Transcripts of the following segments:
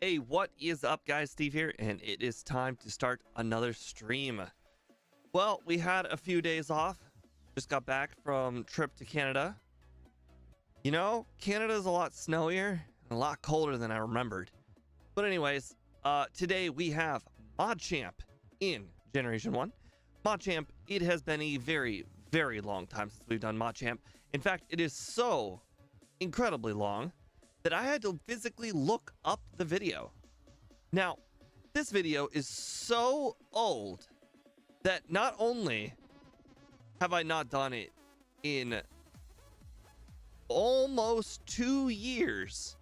Hey, what is up, guys? Steve here, and it is time to start another stream. Well, we had a few days off. Just got back from trip to Canada. You know, Canada's a lot snowier and a lot colder than I remembered. But anyways, today we have Machamp in Generation 1. Machamp, it has been a very, very long time since we've done Machamp. In fact, it is so incredibly long that I had to physically look up the video. Now, this video is so old that not only have I not done it in almost 2 years,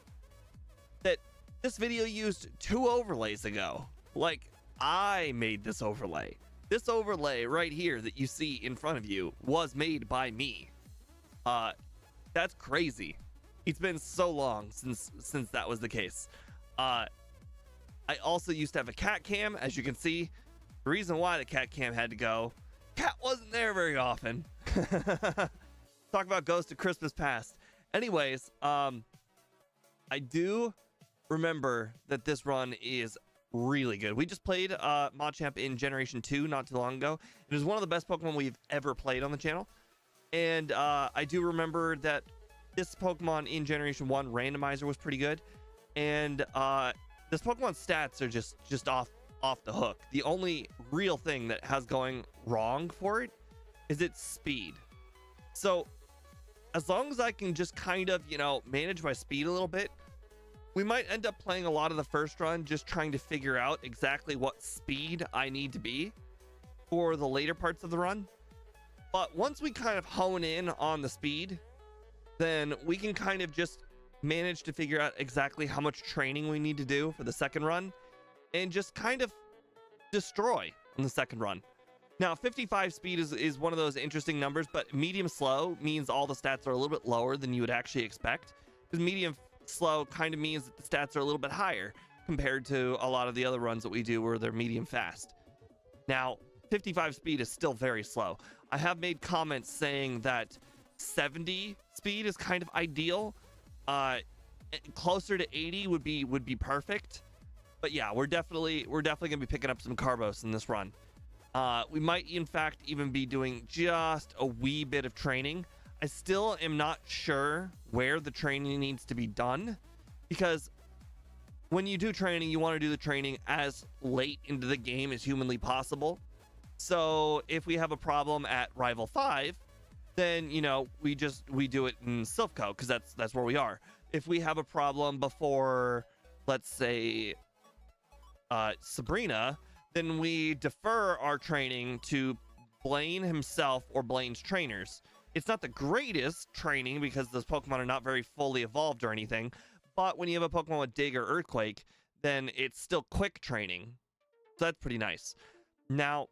that this video used 2 overlays ago. Like, I made this overlay. This overlay right here that you see in front of you was made by me. That's crazy. It's been so long since that was the case. I also used to have a cat cam, as you can see. The reason why the cat cam had to go, cat wasn't there very often. Talk about Ghost of Christmas Past. Anyways, I do remember that this run is really good. We just played Machamp in Generation 2 not too long ago. It was one of the best Pokemon we've ever played on the channel. And I do remember that this Pokemon in Generation 1 randomizer was pretty good. And this Pokemon's stats are just off the hook. The only real thing that has going wrong for it is its speed. So as long as I can just kind of, you know, manage my speed a little bit, we might end up playing a lot of the first run just trying to figure out exactly what speed I need to be for the later parts of the run. But once we kind of hone in on the speed, then we can kind of just manage to figure out exactly how much training we need to do for the second run and just kind of destroy in the second run. Now, 55 speed is one of those interesting numbers, but medium slow means all the stats are a little bit lower than you would actually expect, because medium slow kind of means that the stats are a little bit higher compared to a lot of the other runs that we do where they're medium fast. Now, 55 speed is still very slow. I have made comments saying that 70 speed is kind of ideal. Closer to 80 would be perfect. But yeah, we're definitely gonna be picking up some Carbos in this run. We might in fact even be doing just a wee bit of training. I still am not sure where the training needs to be done, because when you do training, you want to do the training as late into the game as humanly possible. So if we have a problem at Rival 5, then, you know, we do it in Silphco, because that's where we are. If we have a problem before, let's say, Sabrina, then we defer our training to Blaine himself or Blaine's trainers. It's not the greatest training because those Pokemon are not very fully evolved or anything, but when you have a Pokemon with Dig or Earthquake, then it's still quick training. So that's pretty nice. Now,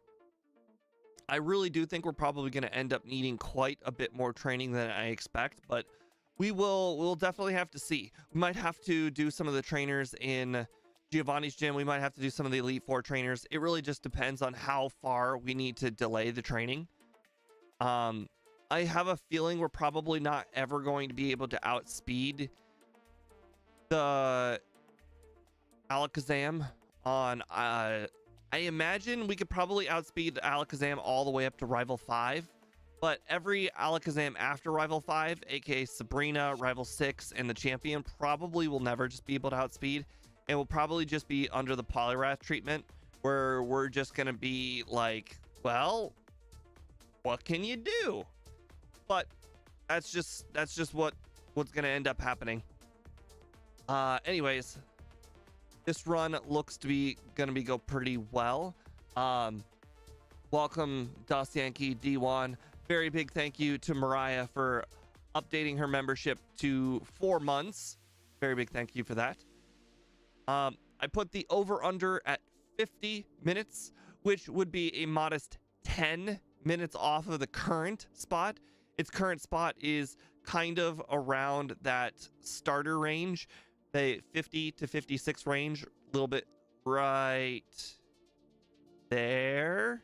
I really do think we're probably going to end up needing quite a bit more training than I expect, but we'll definitely have to see. We might have to do some of the trainers in Giovanni's gym. We might have to do some of the Elite Four trainers. It really just depends on how far we need to delay the training. I have a feeling we're probably not ever going to be able to outspeed the Alakazam on I imagine we could probably outspeed Alakazam all the way up to Rival 5, but every Alakazam after Rival 5, aka Sabrina, Rival 6, and the Champion, probably will never just be able to outspeed, and will probably just be under the Poliwrath treatment, where we're just going to be like, well, what can you do? But that's just what's going to end up happening. Anyways, this run looks to be go pretty well. Welcome, Das Yankee D1. Very big thank you to Mariah for updating her membership to 4 months. Very big thank you for that. I put the over-under at 50 minutes, which would be a modest 10 minutes off of the current spot. Its current spot is kind of around that starter range, the 50 to 56 range, a little bit right there.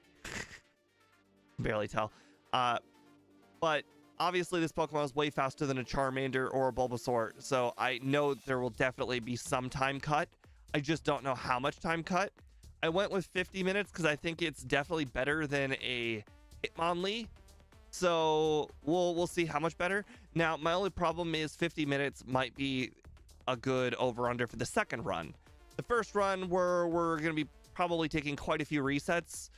Barely tell. But obviously this Pokemon is way faster than a Charmander or a Bulbasaur, so I know there will definitely be some time cut. I just don't know how much time cut. I went with 50 minutes because I think it's definitely better than a Hitmonlee. So we'll see how much better. Now, my only problem is 50 minutes might be a good over-under for the second run. The first run, we're going to be probably taking quite a few resets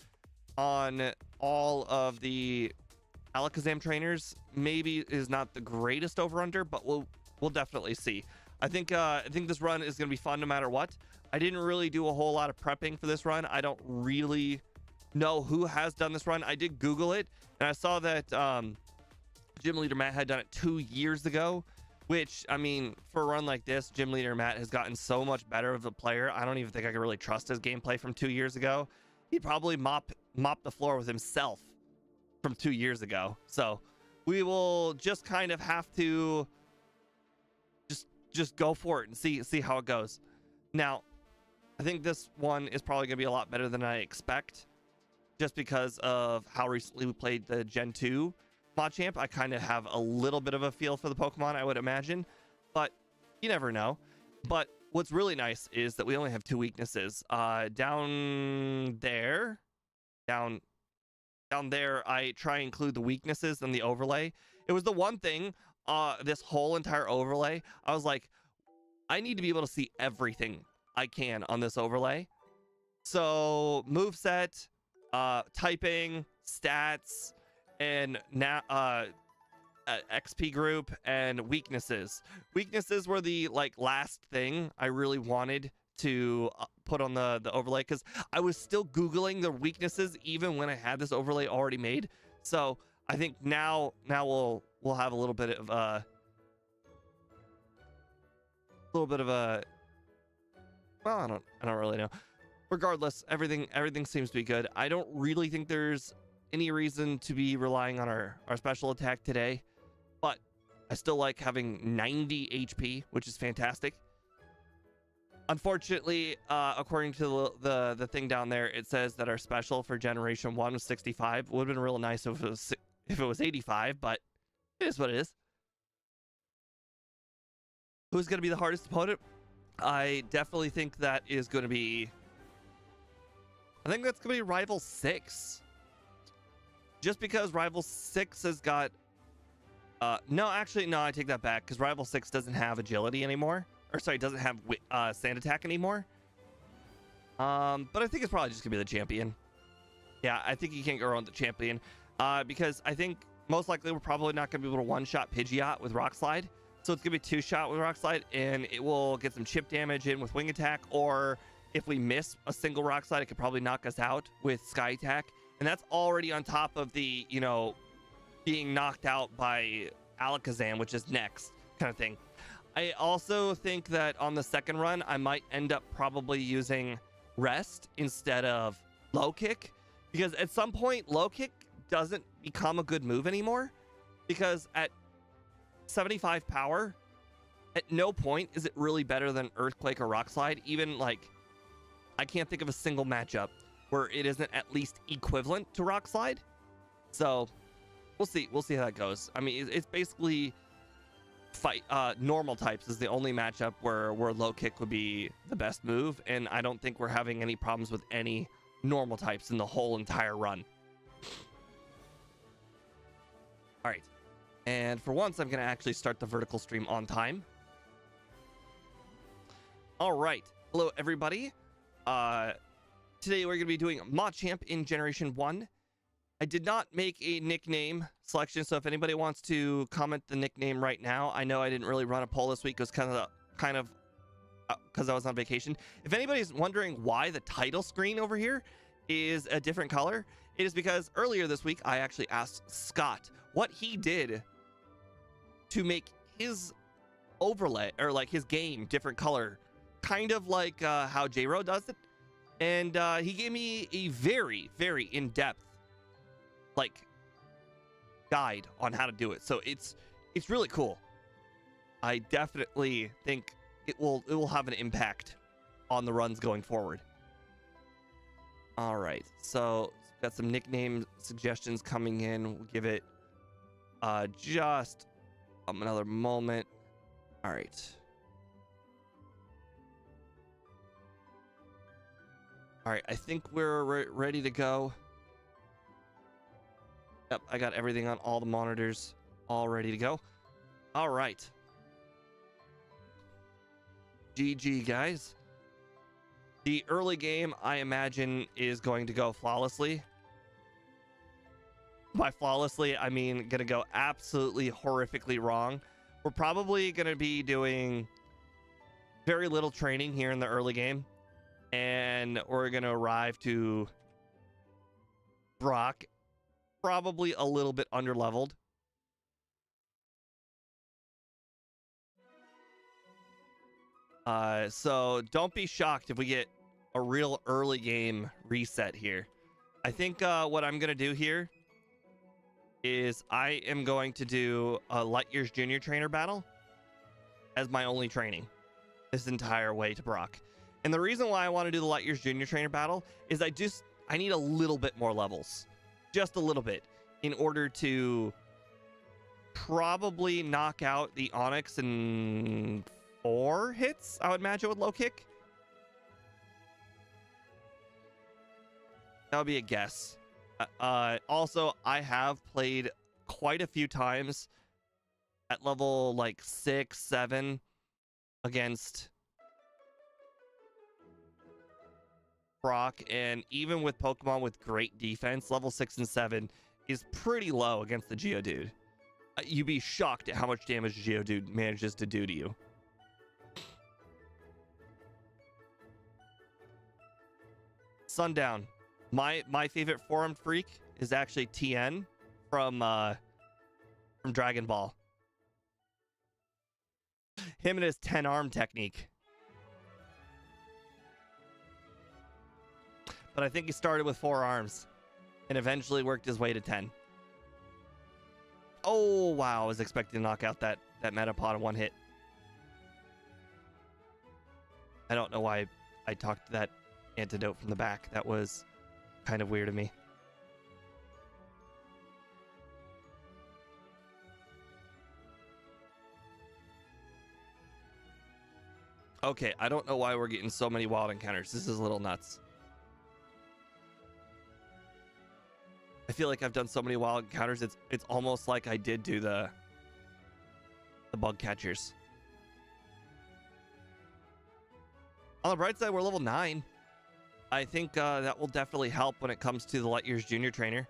on all of the Alakazam trainers. Maybe is not the greatest over-under, but we'll definitely see. I think this run is going to be fun no matter what. I didn't really do a whole lot of prepping for this run. I don't really know who has done this run. I did Google it, and I saw that Gym Leader Matt had done it 2 years ago, which, I mean, for a run like this, Gym Leader Matt has gotten so much better of a player. I don't even think I can really trust his gameplay from 2 years ago. He'd probably mop the floor with himself from 2 years ago. So we will just kind of have to just go for it and see how it goes. Now, I think this one is probably going to be a lot better than I expect, just because of how recently we played the Gen 2 Machamp. I kind of have a little bit of a feel for the Pokemon, I would imagine, but you never know. But what's really nice is that we only have 2 weaknesses. Down there, I try and include the weaknesses in the overlay. It was the one thing, this whole entire overlay, I was like, I need to be able to see everything I can on this overlay. So moveset, typing, stats, and now XP group, and weaknesses. Weaknesses were the last thing I really wanted to put on the overlay, because I was still Googling the weaknesses even when I had this overlay already made. So I think now we'll have a little bit of a well, I don't really know. Regardless, everything seems to be good. I don't really think there's any reason to be relying on our special attack today, but I still like having 90 HP, which is fantastic. Unfortunately, according to the thing down there, it says that our special for Generation 1 was 65. Would have been real nice if it was 85, but it is what it is. Who's going to be the hardest opponent? I definitely think that is going to be... I think that's going to be Rival 6. Just because Rival 6 has got... no, actually, no, I take that back, because Rival 6 doesn't have agility anymore. Or, sorry, doesn't have sand attack anymore. But I think it's probably just going to be the champion. Yeah, I think you can't go wrong with the champion. Because I think most likely we're probably not going to be able to one-shot Pidgeot with Rock Slide. So it's going to be two-shot with Rock Slide, and it will get some chip damage in with Wing Attack, or if we miss a single Rock Slide, it could probably knock us out with Sky Attack. And that's already on top of the, you know, being knocked out by Alakazam, which is next kind of thing. I also think that on the second run, I might end up probably using Rest instead of Low Kick, because at some point, Low Kick doesn't become a good move anymore, because at 75 power, at no point is it really better than Earthquake or Rock Slide. Even I can't think of a single matchup where it isn't at least equivalent to Rock Slide. So we'll see how that goes. I mean, it's basically normal types is the only matchup where Low Kick would be the best move, and I don't think we're having any problems with any normal types in the whole entire run. All right. And for once, I'm going to actually start the vertical stream on time. All right. Hello, everybody. Today, we're going to be doing Machamp in Generation 1. I did not make a nickname selection, so if anybody wants to comment the nickname right now, I know I didn't really run a poll this week. It was kind of because I was on vacation. If anybody's wondering why the title screen over here is a different color, it is because earlier this week, I actually asked Scott what he did to make his overlay, or his game, different color, kind of like how J-Ro does it. And he gave me a very, very in-depth guide on how to do it. So it's really cool. I definitely think it will have an impact on the runs going forward. All right, so got some nickname suggestions coming in. We'll give it just another moment. All right. All right, I think we're ready to go. Yep, I got everything on all the monitors, all ready to go. All right. GG, guys. The early game, I imagine, is going to go flawlessly. By flawlessly, I mean gonna go absolutely horrifically wrong. We're probably gonna be doing very little training here in the early game, and we're gonna arrive to Brock probably a little bit underleveled. So don't be shocked if we get a real early game reset here. I think what I'm gonna do here is I am going to do a Light Years Junior Trainer battle as my only training this entire way to Brock. And the reason why I want to do the Light Years Junior Trainer battle is I need a little bit more levels, just a little bit, in order to probably knock out the Onyx in 4 hits, I would imagine, with low kick. That would be a guess. Also, I have played quite a few times at level like 6, 7 against Brock, and even with Pokemon with great defense, level 6 and 7 is pretty low against the Geodude. You'd be shocked at how much damage Geodude manages to do to you. Sundown. My favorite forum freak is actually TN from Dragon Ball. Him and his 10 arm technique. But I think he started with 4 arms and eventually worked his way to 10. Oh wow, I was expecting to knock out that Metapod in 1 hit. I don't know why I talked that antidote from the back. That was kind of weird of me. Okay, I don't know why we're getting so many wild encounters. This is a little nuts. I feel like I've done so many wild encounters. It's almost like I did do the bug catchers. On the bright side, we're level 9. I think that will definitely help when it comes to the Light Years Junior Trainer.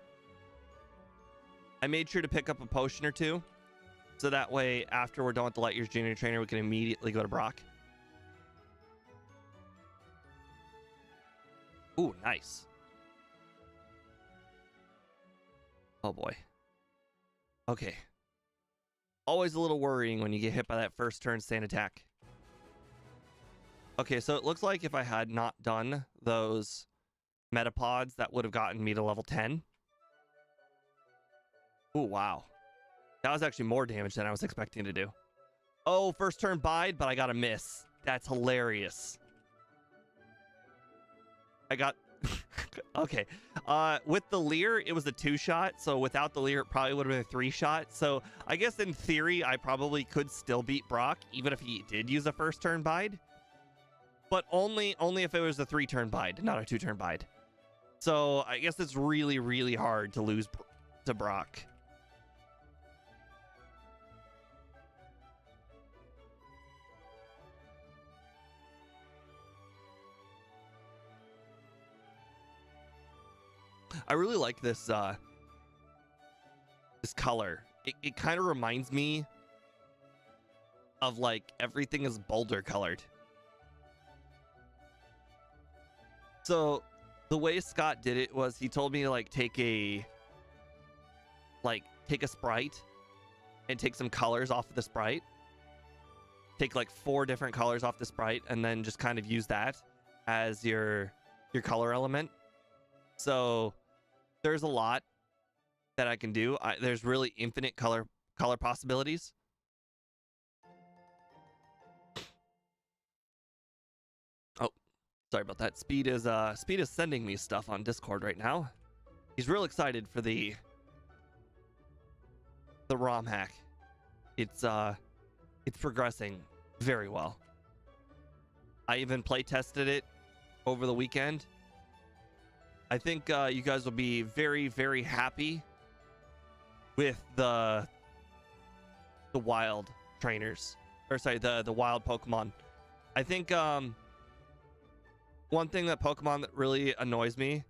I made sure to pick up a potion or 2, so that way after we're done with the Light Years Junior Trainer, we can immediately go to Brock. Ooh, nice. Oh boy. Okay. Always a little worrying when you get hit by that first turn stand attack. Okay, so it looks like if I had not done those Metapods, that would have gotten me to level 10. Ooh, wow. That was actually more damage than I was expecting to do. Oh, first turn bide, but I got a miss. That's hilarious. I got... Okay. With the Leer, it was a 2-shot, so without the Leer, it probably would have been a 3-shot. So I guess in theory, I probably could still beat Brock, even if he did use a first turn bide. But only if it was a 3-turn bide, not a 2-turn bide. So I guess it's really, really hard to lose to Brock. I really like this this color. It kind of reminds me of like everything is boulder colored. So the way Scott did it was he told me to like take a sprite and take some colors off of the sprite. Take like 4 different colors off the sprite and then just kind of use that as your color element. So there's a lot that I can do. There's really infinite color possibilities. Oh, sorry about that. Speed is sending me stuff on Discord right now. He's real excited for the ROM hack. It's progressing very well. I even play tested it over the weekend, I think you guys will be very, very happy with the wild trainers, or sorry, the wild Pokemon. I think one thing that Pokemon that really annoys me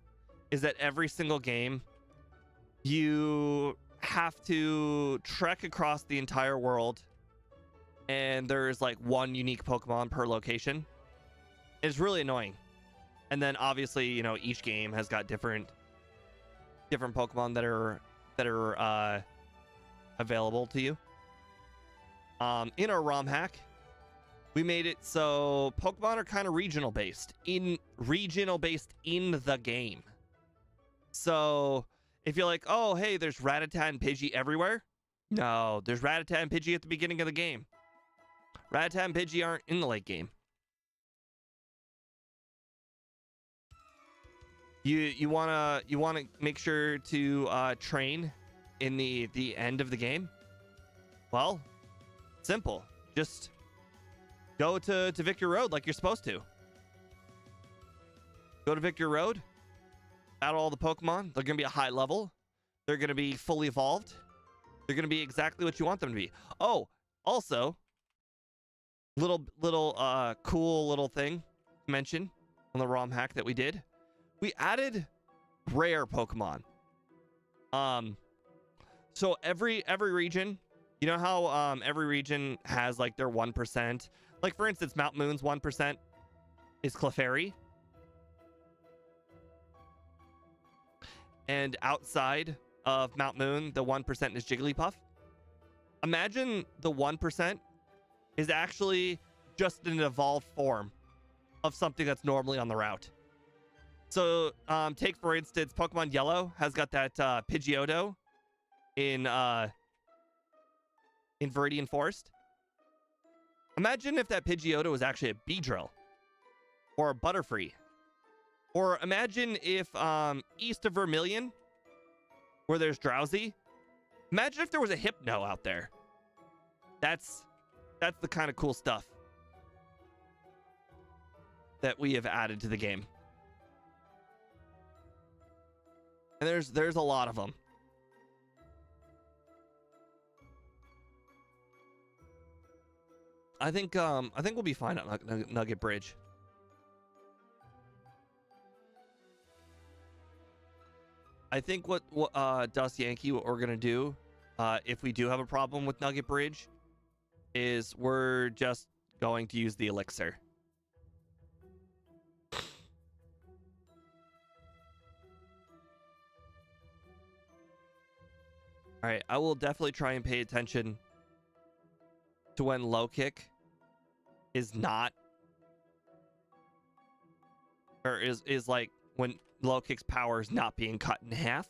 is that every single game you have to trek across the entire world, and there's like one unique Pokemon per location. It's really annoying. And then obviously, you know, each game has got different Pokemon that are available to you. In our ROM hack, we made it so Pokemon are kind of regional based in the game. So if you're like, oh hey, there's Rattata and Pidgey everywhere, no, there's Rattata and Pidgey at the beginning of the game. Rattata and Pidgey aren't in the late game. You wanna make sure to train in the end of the game. Well, simple. Just go to Victory Road like you're supposed to. Go to Victory Road. Battle all the Pokemon. They're gonna be a high level. They're gonna be fully evolved. They're gonna be exactly what you want them to be. Oh, also, little cool little thing to mention on the ROM hack that we did. We added rare Pokemon. So every region, you know how every region has like their 1%. Like for instance, Mount Moon's 1% is Clefairy. And outside of Mount Moon, the 1% is Jigglypuff. Imagine the 1% is actually just an evolved form of something that's normally on the route. So take for instance, Pokemon Yellow has got that Pidgeotto in Viridian Forest. Imagine if that Pidgeotto was actually a Beedrill or a Butterfree. Or imagine if east of Vermilion, where there's Drowsy, imagine if there was a Hypno out there. That's the kind of cool stuff that we have added to the game. And there's a lot of them. I think we'll be fine at Nugget Bridge. I think what Dust Yankee, what we're gonna do, if we do have a problem with Nugget Bridge, is we're just going to use the elixir. All right, I will definitely try and pay attention to when low kick is not, or is like when low kick's power is not being cut in half.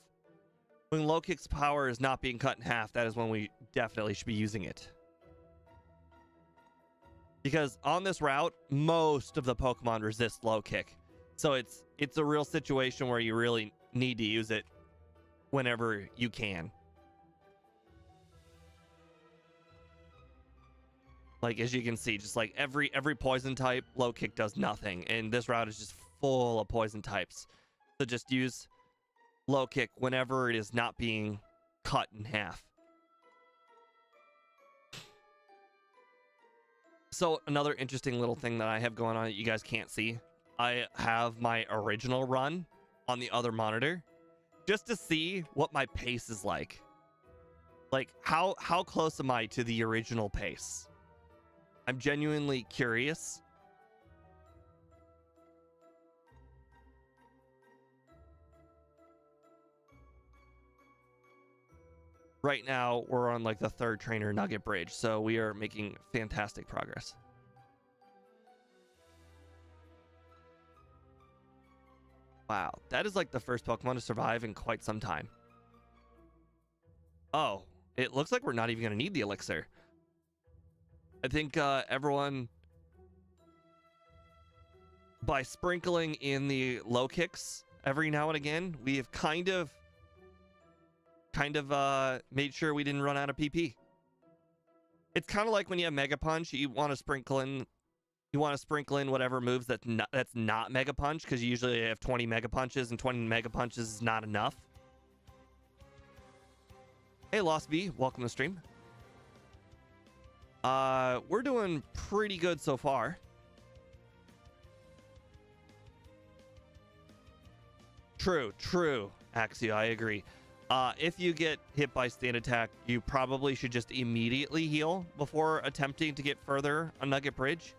When low kick's power is not being cut in half, that is when we definitely should be using it. Because on this route, most of the Pokemon resist low kick. So it's a real situation where you really need to use it whenever you can. Like, as you can see, just like every poison type, low kick does nothing. And this route is just full of poison types. So just use low kick whenever it is not being cut in half. So another interesting little thing that I have going on that you guys can't see, I have my original run on the other monitor just to see what my pace is like. Like, how close am I to the original pace? I'm genuinely curious. Right now, we're on like the third trainer Nugget Bridge, so we are making fantastic progress. Wow, that is like the first Pokemon to survive in quite some time. Oh, it looks like we're not even going to need the elixir. I think everyone, by sprinkling in the low kicks every now and again, we have kind of made sure we didn't run out of PP. It's kind of like when you have Mega Punch, you want to sprinkle in, You want to sprinkle in whatever moves that's not Mega Punch, because you usually have 20 Mega Punches, and 20 Mega Punches is not enough. Hey, Lost V, welcome to the stream. We're doing pretty good so far. True, Axio, I agree. If you get hit by stand attack, you probably should just immediately heal before attempting to get further on Nugget Bridge,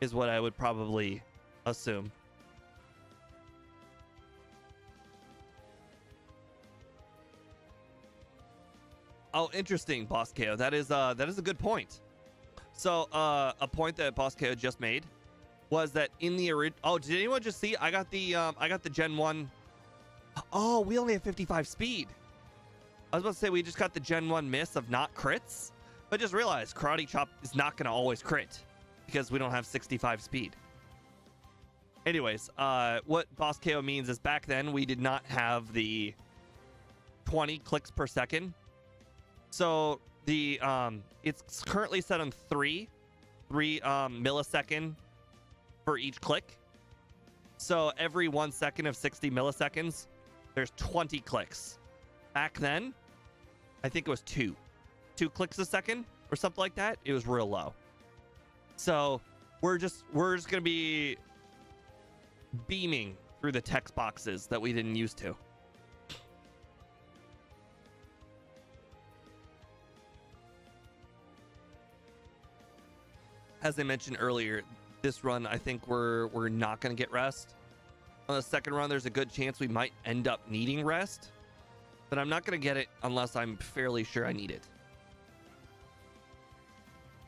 is what I would probably assume. Oh, interesting, Boss KO. That is a good point. So, a point that Boss KO just made was that in the original... Oh, did anyone just see? I got the Gen 1... Oh, we only have 55 speed. I was about to say we just got the Gen 1 miss of not crits, but just realized Karate Chop is not going to always crit because we don't have 65 speed. Anyways, what Boss KO means is back then we did not have the 20 clicks per second. So the it's currently set on 3 millisecond for each click. So every 1 second of 60 milliseconds, there's 20 clicks. Back then, I think it was 2 clicks a second or something like that. It was real low. So we're just gonna be beaming through the text boxes that we didn't used to. As I mentioned earlier, this run, I think we're not going to get rest. On the second run, there's a good chance we might end up needing rest, but I'm not going to get it unless I'm fairly sure I need it.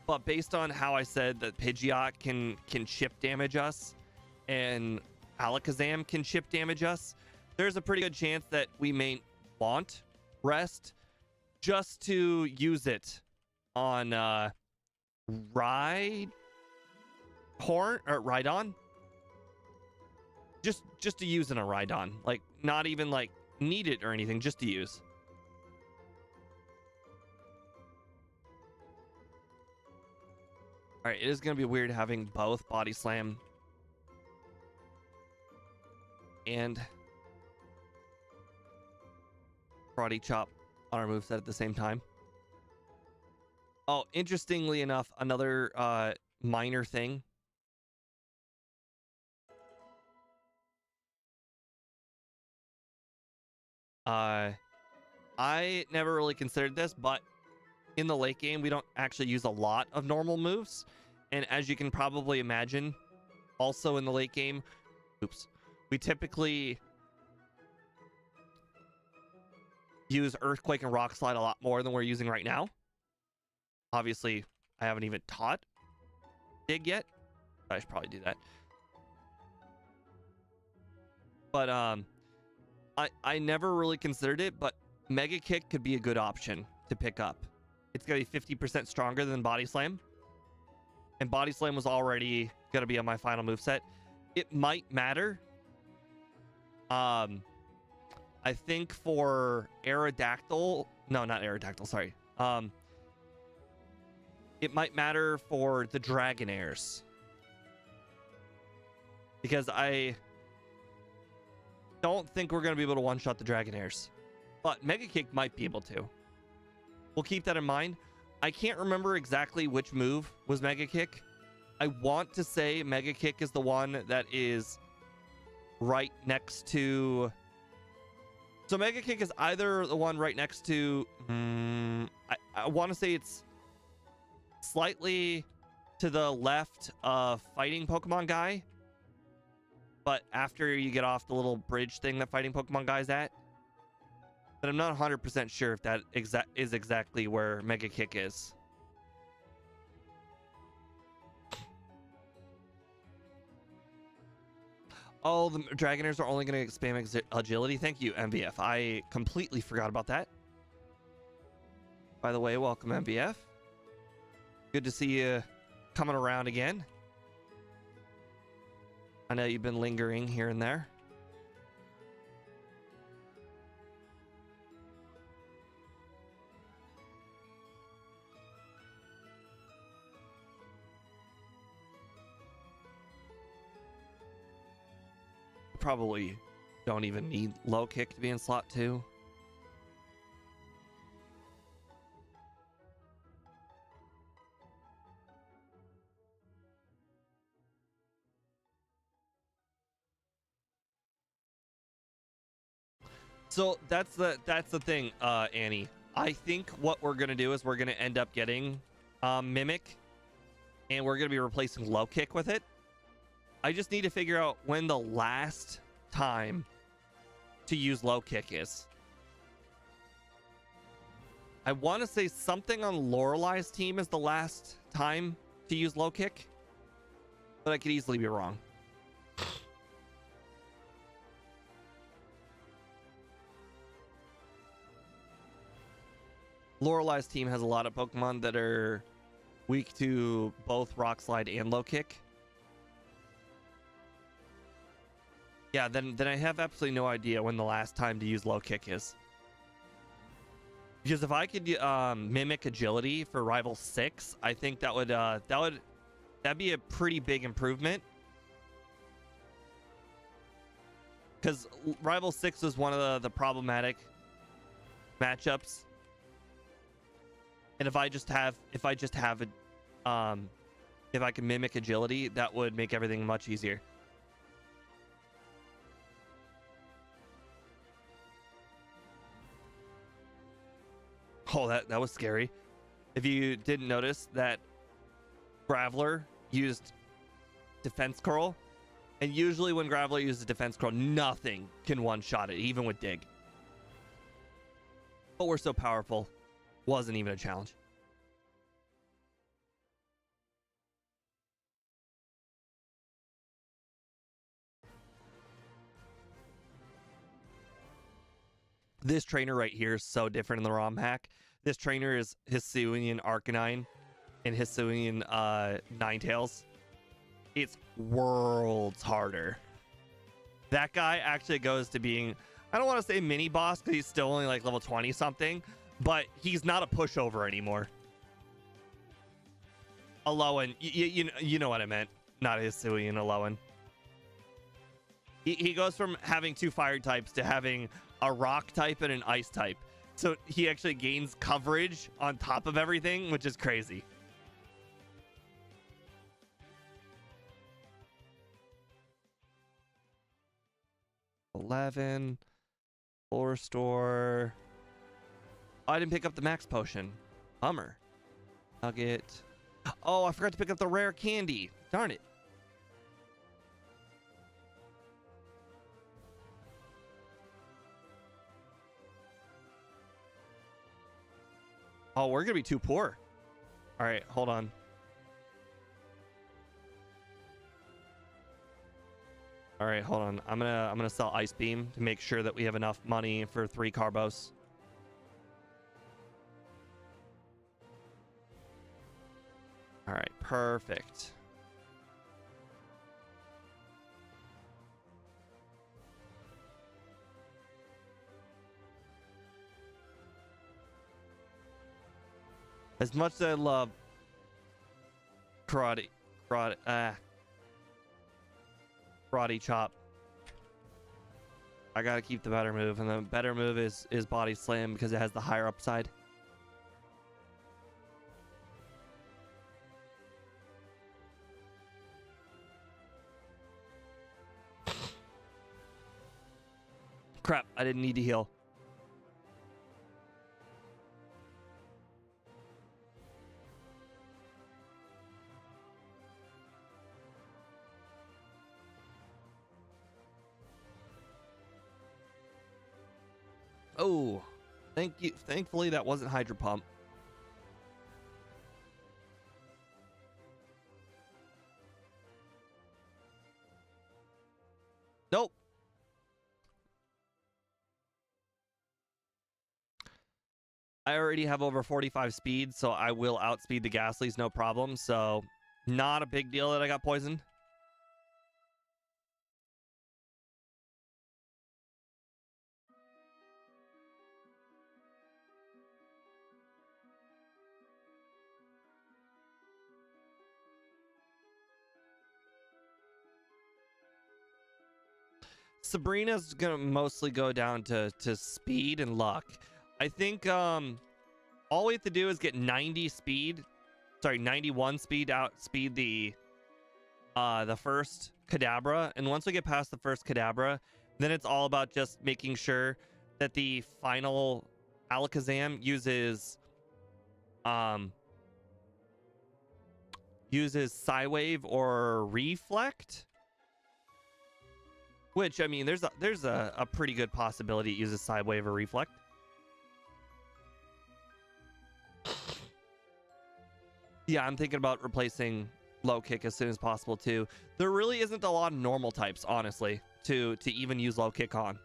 But based on how I said that Pidgeot can chip damage us and Alakazam can chip damage us, there's a pretty good chance that we may want rest just to use it on Rhydon, just to use in a Rhydon, like not even like need it or anything, just to use. All right, it is going to be weird having both Body Slam and Karate Chop on our moveset at the same time. Oh, interestingly enough, another minor thing. I never really considered this, but in the late game, we don't actually use a lot of normal moves. And as you can probably imagine, also in the late game, we typically use Earthquake and Rock Slide a lot more than we're using right now. Obviously, I haven't even taught Dig yet. I should probably do that. But I never really considered it, but Mega Kick could be a good option to pick up. It's going to be 50% stronger than Body Slam. And Body Slam was already going to be on my final moveset. It might matter. I think for Aerodactyl... No, not Aerodactyl, sorry. It might matter for the Dragonairs. Because I don't think we're going to be able to one-shot the Dragonairs. But Mega Kick might be able to. We'll keep that in mind. I can't remember exactly which move was Mega Kick. I want to say Mega Kick is the one that is right next to... So Mega Kick is either the one right next to... I want to say it's slightly to the left of Fighting Pokemon Guy. But after you get off the little bridge thing that Fighting Pokemon Guy's at. But I'm not 100% sure if that is exactly where Mega Kick is. Oh, the Dragonairs are only going to spam agility. Thank you, MVF. I completely forgot about that. By the way, welcome, MVF. Good to see you coming around again. I know you've been lingering here and there. probably don't even need low kick to be in slot 2. So that's the thing, Annie. I think what we're gonna do is we're gonna end up getting Mimic, and we're gonna be replacing low kick with it. I just need to figure out when the last time to use low kick is. I want to say something on Lorelei's team is the last time to use low kick, but I could easily be wrong. Lorelei's team has a lot of Pokemon that are weak to both Rock Slide and Low Kick. Yeah, then I have absolutely no idea when the last time to use Low Kick is. Because if I could mimic Agility for Rival 6, I think that'd be a pretty big improvement. Because Rival 6 was one of the problematic matchups. And if I can mimic Agility, that would make everything much easier. Oh, that was scary. If you didn't notice that Graveler used Defense Curl, and usually when Graveler uses Defense Curl, nothing can one-shot it, even with Dig. But we're so powerful. Wasn't even a challenge. This trainer right here is so different in the ROM hack. This trainer is Hisuian Arcanine and Hisuian Ninetales. It's worlds harder. That guy actually goes to being, I don't want to say mini boss because he's still only like level 20 something, but he's not a pushover anymore. Alolan, you know what I meant. Not Hisuian, Alolan. He goes from having 2 fire types to having a rock type and an ice type. So he actually gains coverage on top of everything, which is crazy. $11. Floor store. Oh, I didn't pick up the max potion. Bummer. Nugget. Oh, I forgot to pick up the rare candy. Darn it. Oh, we're gonna be too poor. All right, hold on. All right, hold on. I'm gonna sell Ice Beam to make sure that we have enough money for 3 Carbos. All right, perfect. As much as I love karate chop, I gotta keep the better move, and the better move is body slam because it has the higher upside. Crap, I didn't need to heal. Oh, thank you. Thankfully, that wasn't Hydro Pump. Nope. I already have over 45 speed, so I will outspeed the Ghastlies, no problem. So, not a big deal that I got poisoned. Sabrina's gonna mostly go down to speed and luck. I think all we have to do is get 90 speed, sorry, 91 speed outspeed the first Kadabra, and once we get past the first Kadabra, then it's all about just making sure that the final Alakazam uses Psywave or Reflect. Which, I mean, there's a pretty good possibility it uses Sidewave or Reflect. Yeah, I'm thinking about replacing Low Kick as soon as possible, too. There really isn't a lot of normal types, honestly, to even use Low Kick on.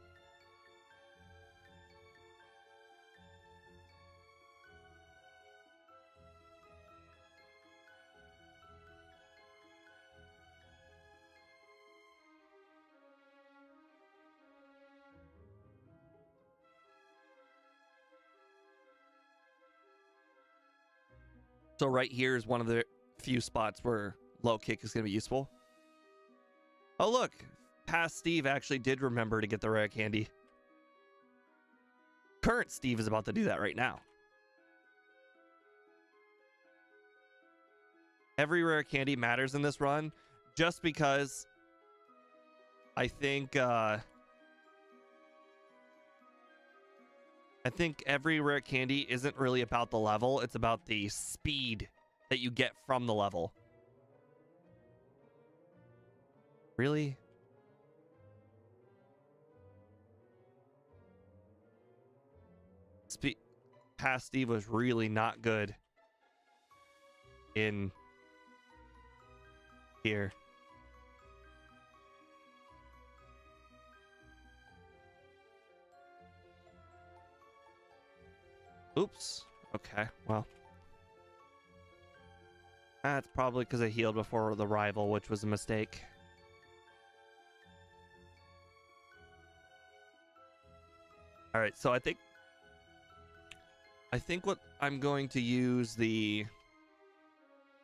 So right here is one of the few spots where Low Kick is going to be useful. Oh, look. Past Steve actually did remember to get the rare candy. Current Steve is about to do that right now. Every rare candy matters in this run just because I think every rare candy isn't really about the level. It's about the speed that you get from the level. Really? Past Steve was really not good in here. Oops. Okay, well. That's probably because I healed before the rival, which was a mistake. Alright, so I think what I'm going to use the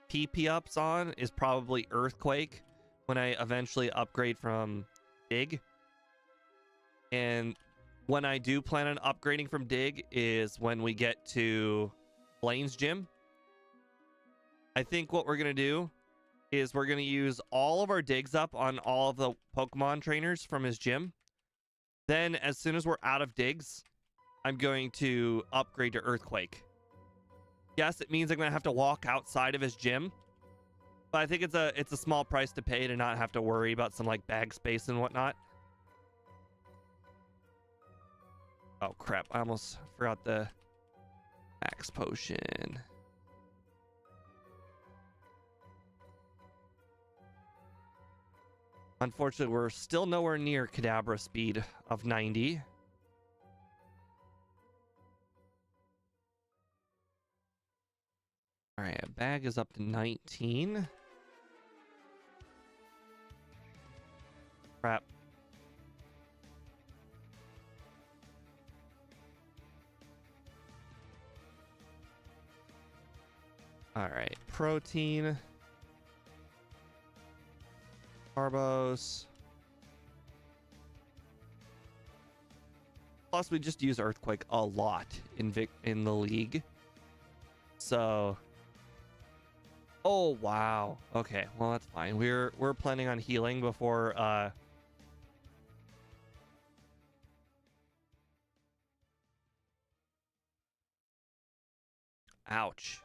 PP ups on is probably Earthquake when I eventually upgrade from Dig. And when I do plan on upgrading from Dig is when we get to Blaine's gym. I think what we're going to do is we're going to use all of our digs up on all of the Pokemon trainers from his gym. Then as soon as we're out of digs, I'm going to upgrade to Earthquake. Yes, it means I'm going to have to walk outside of his gym, but I think it's a small price to pay to not have to worry about some like bag space and whatnot. Oh crap, I almost forgot the max potion. Unfortunately, we're still nowhere near Kadabra speed of 90. All right, a bag is up to 19. Crap. All right, protein. Carbos. Plus, we just use Earthquake a lot in the league. So, oh wow. Okay, well that's fine. We're planning on healing before. Ouch.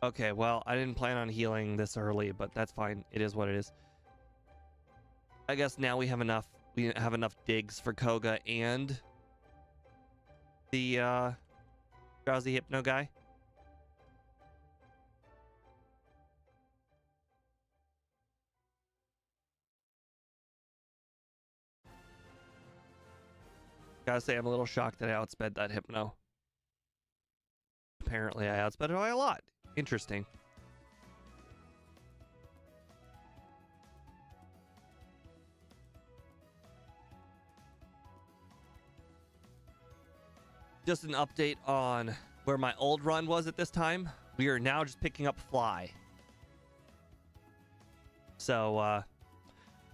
Okay, well, I didn't plan on healing this early, but that's fine. It is what it is. I guess now we have enough digs for Koga and the drowsy hypno guy. Gotta say, I'm a little shocked that I outsped that hypno. Apparently I outsped it by a lot. Interesting. Just an update on where my old run was at this time. We are now just picking up Fly. So,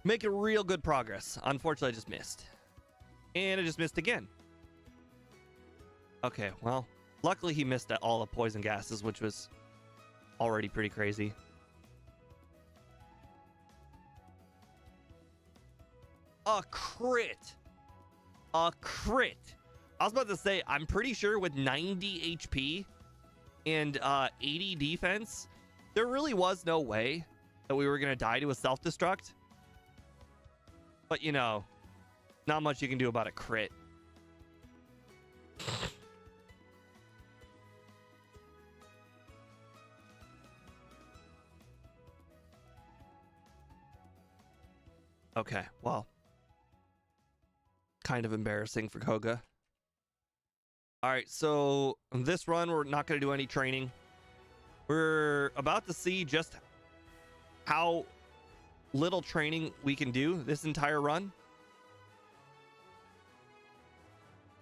Making real good progress. Unfortunately, I just missed. And I just missed again. Okay, well, luckily he missed at all the poison gases, which was already pretty crazy. A crit. A crit. I was about to say, I'm pretty sure with 90 HP and 80 defense, there really was no way that we were going to die to a self-destruct. But, you know, not much you can do about a crit. Okay, well. Kind of embarrassing for Koga. All right, so this run, we're not going to do any training. We're about to see just how little training we can do this entire run,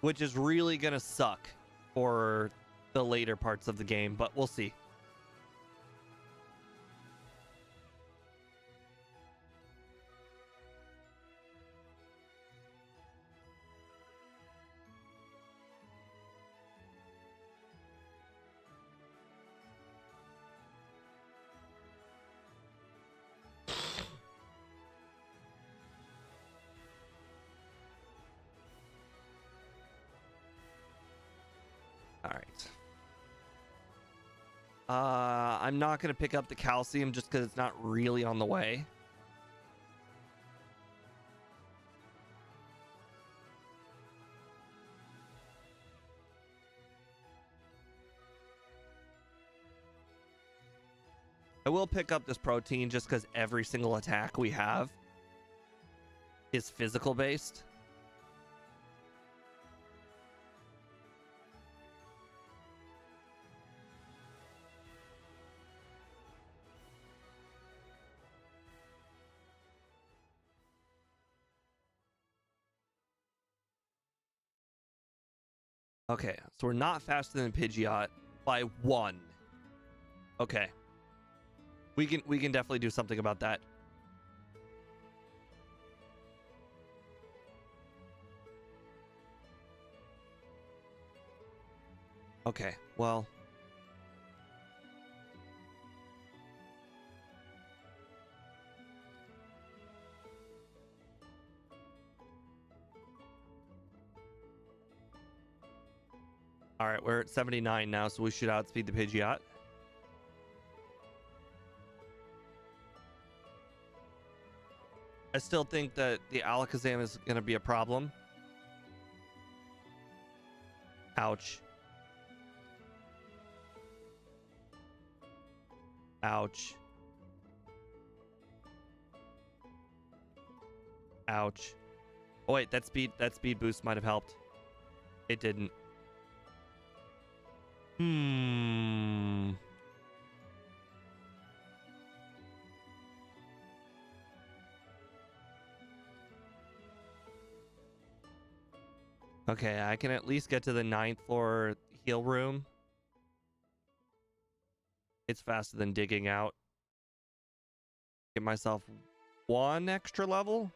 which is really going to suck for the later parts of the game, but we'll see. All right. I'm not going to pick up the calcium just because it's not really on the way. I will pick up this protein just because every single attack we have is physical based. Okay, so we're not faster than Pidgeot by 1. Okay. We can definitely do something about that. Okay, well. All right, we're at 79 now, so we should outspeed the Pidgeot. I still think that the Alakazam is going to be a problem. Ouch. Ouch. Ouch. Oh wait, that speed boost might have helped. It didn't. Okay, I can at least get to the 9th floor heal room. It's faster than digging out. Get myself 1 extra level.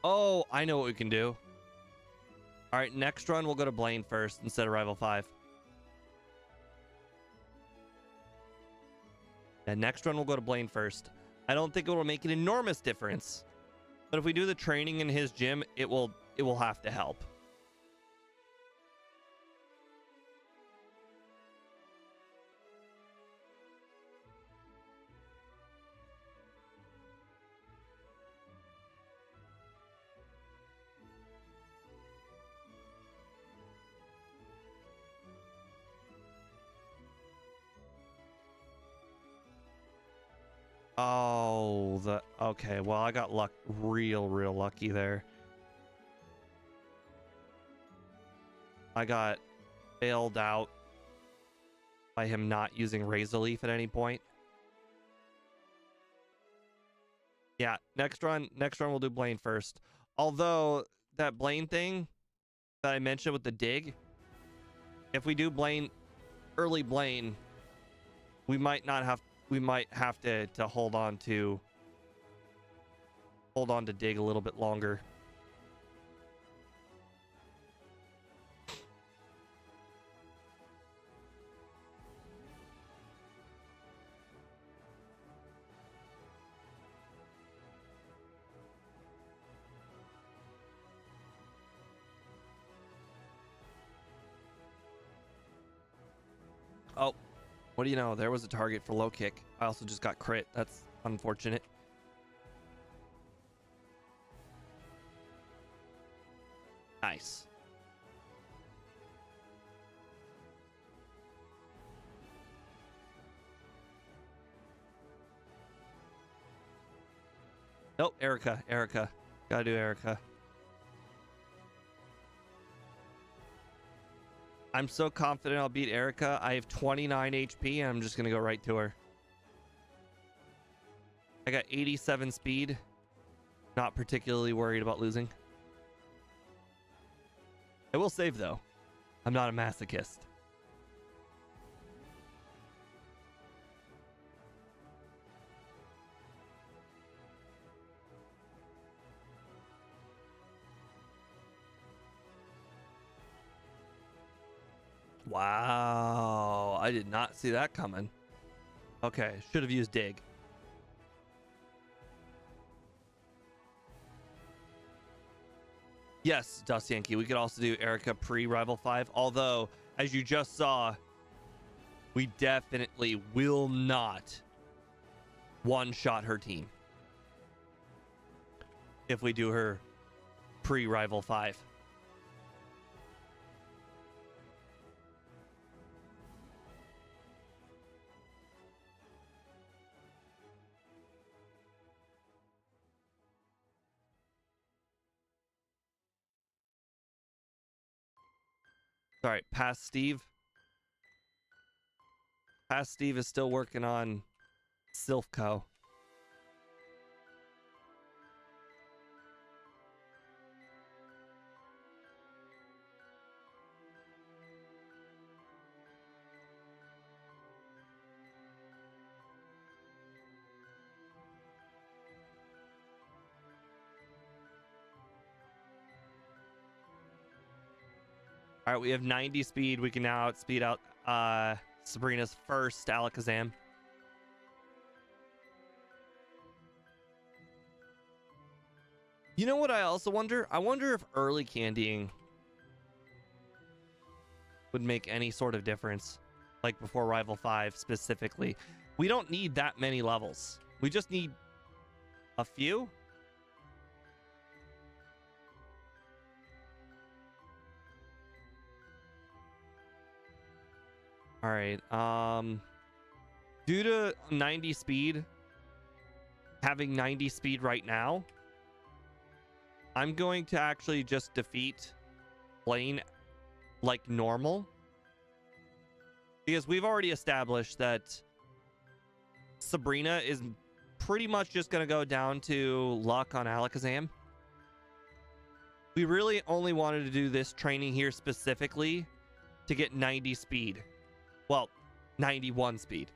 Oh, I know what we can do. All right, next run we'll go to Blaine first instead of Rival 5. And next run we'll go to Blaine first. I don't think it will make an enormous difference, but if we do the training in his gym, it will have to help. Oh, okay. Well, I got real lucky there. I got bailed out by him not using Razor Leaf at any point. Yeah, next run we'll do Blaine first. Although that Blaine thing that I mentioned with the dig, if we do Blaine, early Blaine, we might have to hold on to dig a little bit longer. Oh, what do you know? There was a target for low kick. I also just got crit. That's unfortunate. Nice. Nope, Erica. Gotta do Erica. I'm so confident I'll beat Erica. I have 29 HP and I'm just gonna go right to her. I got 87 speed. Not particularly worried about losing. I will save though. I'm not a masochist. Wow, I did not see that coming. Okay, should have used dig. Yes, Dust Yankee. We could also do Erica pre-Rival 5. Although, as you just saw, we definitely will not one-shot her team if we do her pre-Rival 5. All right, past Steve. Past Steve is still working on Silphco. All right, we have 90 speed. We can now outspeed out Sabrina's first Alakazam. You know what I also wonder? I wonder if early candying would make any sort of difference. Like before Rival 5 specifically. We don't need that many levels. We just need a few. All right. Due to 90 speed, having 90 speed right now, I'm going to actually just defeat Blaine like normal. Because we've already established that Sabrina is pretty much just going to go down to luck on Alakazam. We really only wanted to do this training here specifically to get 90 speed. Well, 91 speed.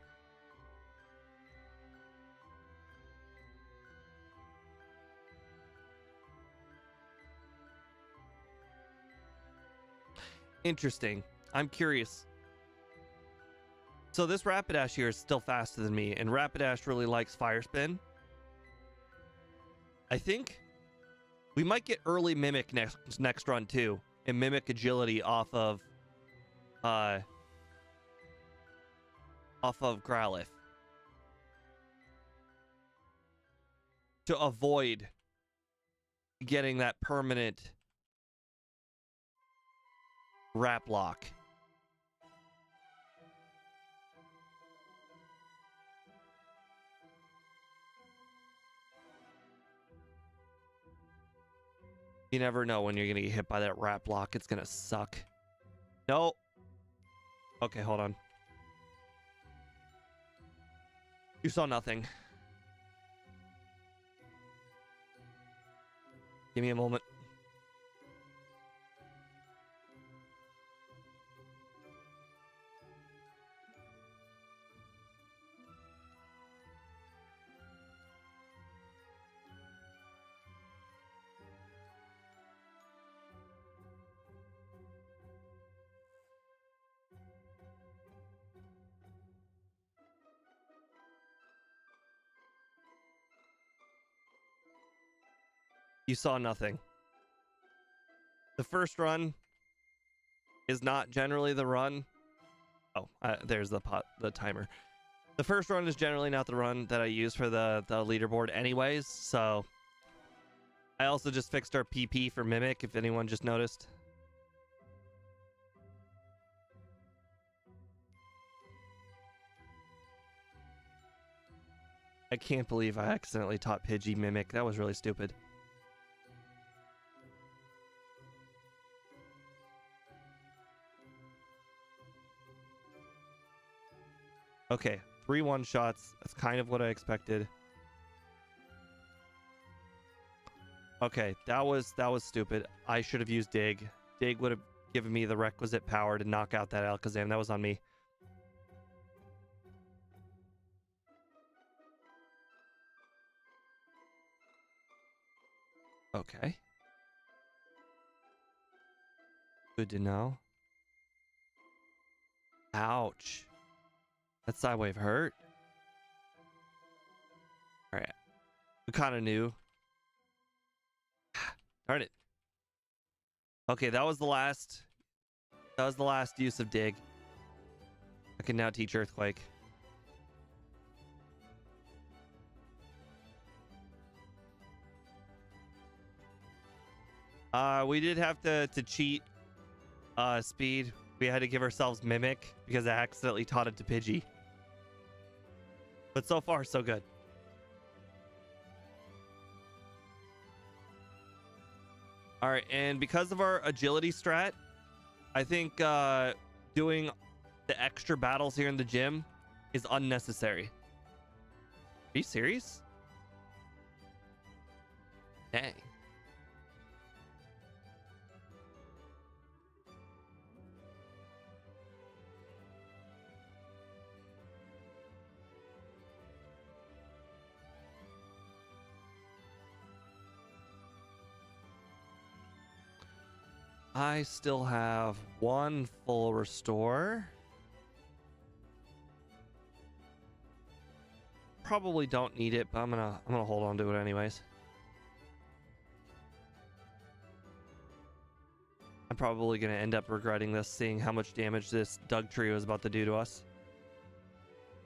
Interesting. I'm curious. So this Rapidash here is still faster than me, and Rapidash really likes Fire Spin. I think we might get early Mimic next run too, and Mimic Agility off of Growlithe to avoid getting that permanent Wrap Lock. You never know when you're gonna get hit by that Wrap Lock. It's gonna suck. No. Okay, hold on. You saw nothing. Give me a moment. You saw nothing. The first run is not generally the run. Oh, there's the timer. The first run is generally not the run that I use for the leaderboard anyways, so I also just fixed our PP for Mimic, if anyone just noticed. I can't believe I accidentally taught Pidgey Mimic. That was really stupid. Okay, 3 one-shots. That's kind of what I expected. Okay, that was stupid. I should have used Dig. Dig would have given me the requisite power to knock out that Alakazam. That was on me. Okay. Good to know. Ouch. That side wave hurt. All right. We kind of knew. Darn it. Okay, that was the last. That was the last use of Dig. I can now teach Earthquake. We did have to cheat speed. We had to give ourselves Mimic because I accidentally taught it to Pidgey. But so far, so good. All right, and because of our agility strat, I think doing the extra battles here in the gym is unnecessary. Are you serious? Dang. I still have 1 full restore. Probably don't need it, but I'm gonna hold on to it anyways. I'm probably gonna end up regretting this, seeing how much damage this Doug Trio is about to do to us.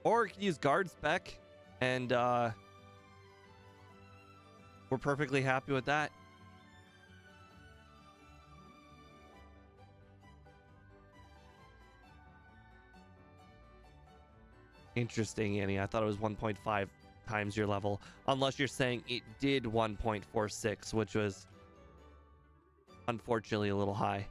Or we could use Guard Spec, and we're perfectly happy with that. Interesting, Annie. I thought it was 1.5 times your level. Unless you're saying it did 1.46, which was unfortunately a little high.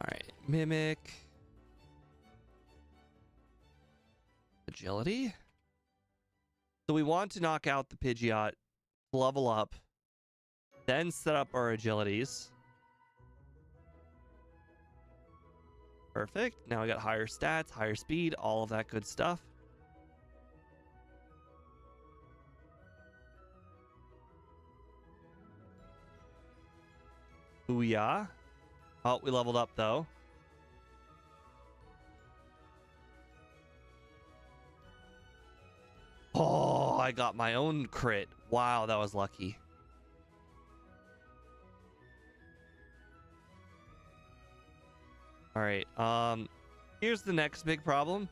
All right, Mimic. Agility. So we want to knock out the Pidgeot, level up, then set up our agilities. Perfect. Now we got higher stats, higher speed, all of that good stuff. Booyah. Oh, we leveled up though. Oh, I got my own crit. Wow, that was lucky. All right. Here's the next big problem.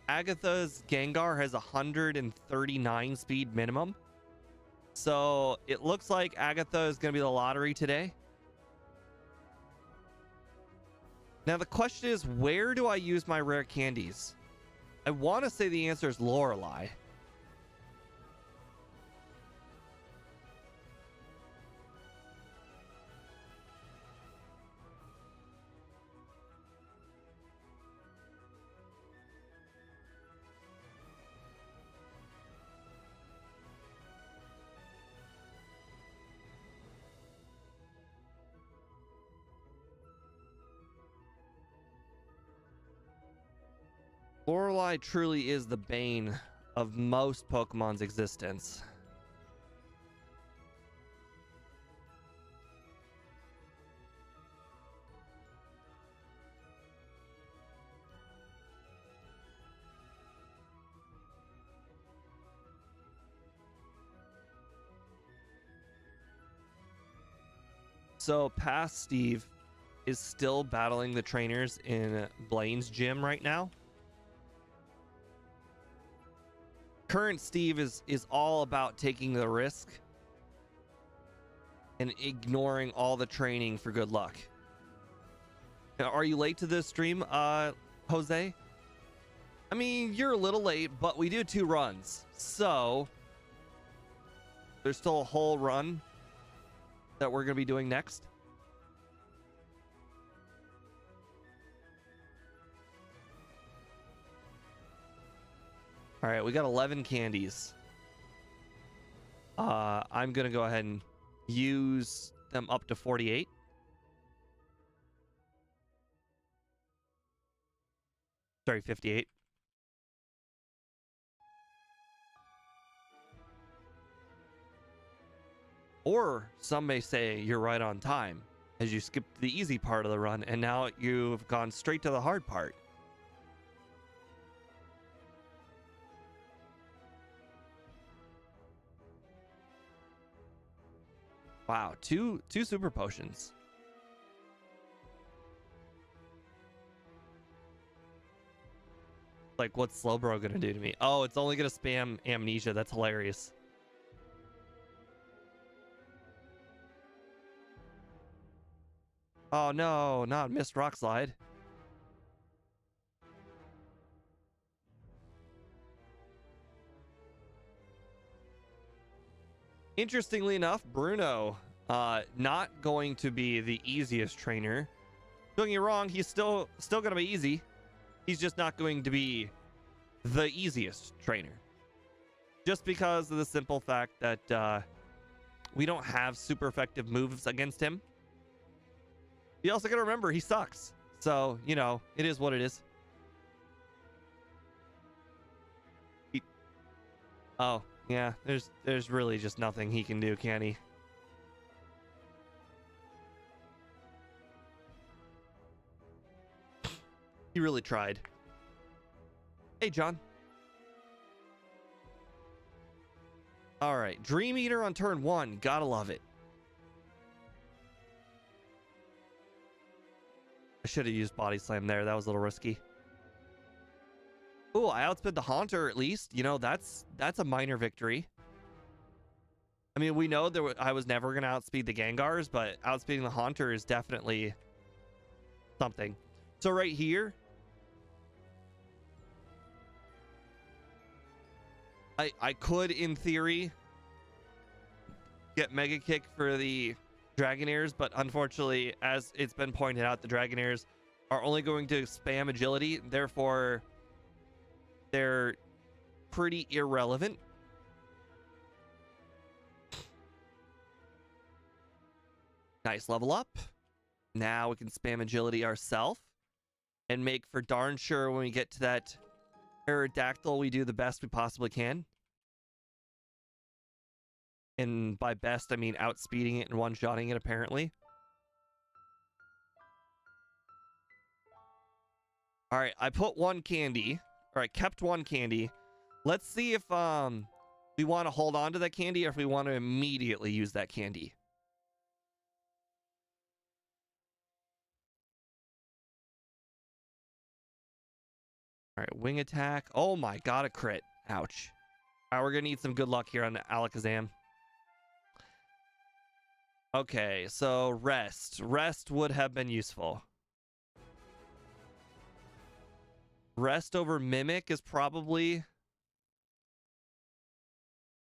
Agatha's Gengar has 139 speed minimum. So it looks like Agatha is going to be the lottery today. Now the question is, where do I use my rare candies? I want to say the answer is Lorelei. Lorelei truly is the bane of most Pokemon's existence. So past Steve is still battling the trainers in Blaine's gym right now. Current Steve is all about taking the risk and ignoring all the training for good luck. Now, are you late to this stream, Jose? I mean, you're a little late, but we do 2 runs. So there's still a whole run that we're going to be doing next. All right, we got 11 candies. I'm going to go ahead and use them up to 48. Sorry, 58. Or some may say you're right on time, as you skipped the easy part of the run and now you've gone straight to the hard part. Wow, two super potions. Like, what's Slowbro gonna do to me? Oh, it's only gonna spam amnesia. That's hilarious. Oh no, not missed rock slide. Interestingly enough, Bruno, not going to be the easiest trainer. Don't get me wrong, he's still gonna be easy. He's just not going to be the easiest trainer. Just because of the simple fact that we don't have super effective moves against him. You also gotta remember, he sucks. So, you know, it is what it is. Oh, yeah, there's really just nothing he can do, can he? He really tried. Hey, John. All right, Dream Eater on turn 1. Gotta love it. I should have used Body Slam there. That was a little risky. Oh, I outsped the Haunter at least. You know, that's a minor victory. I mean, we know I was never going to outspeed the Gengars, but outspeeding the Haunter is definitely something. So right here, I could, in theory, get Mega Kick for the Dragonairs, but unfortunately, as it's been pointed out, the Dragonairs are only going to spam agility. Therefore, they're pretty irrelevant. Nice level up. Now we can spam agility ourselves and make for darn sure when we get to that Aerodactyl, we do the best we possibly can. And by best, I mean outspeeding it and one-shotting it, apparently. All right, I put 1 candy. Or I kept 1 candy. Let's see if we want to hold on to that candy or if we want to immediately use that candy. All right, wing attack. Oh my god, a crit. Ouch. All right, we're going to need some good luck here on Alakazam. Okay, so rest. Rest would have been useful. Rest over Mimic is probably...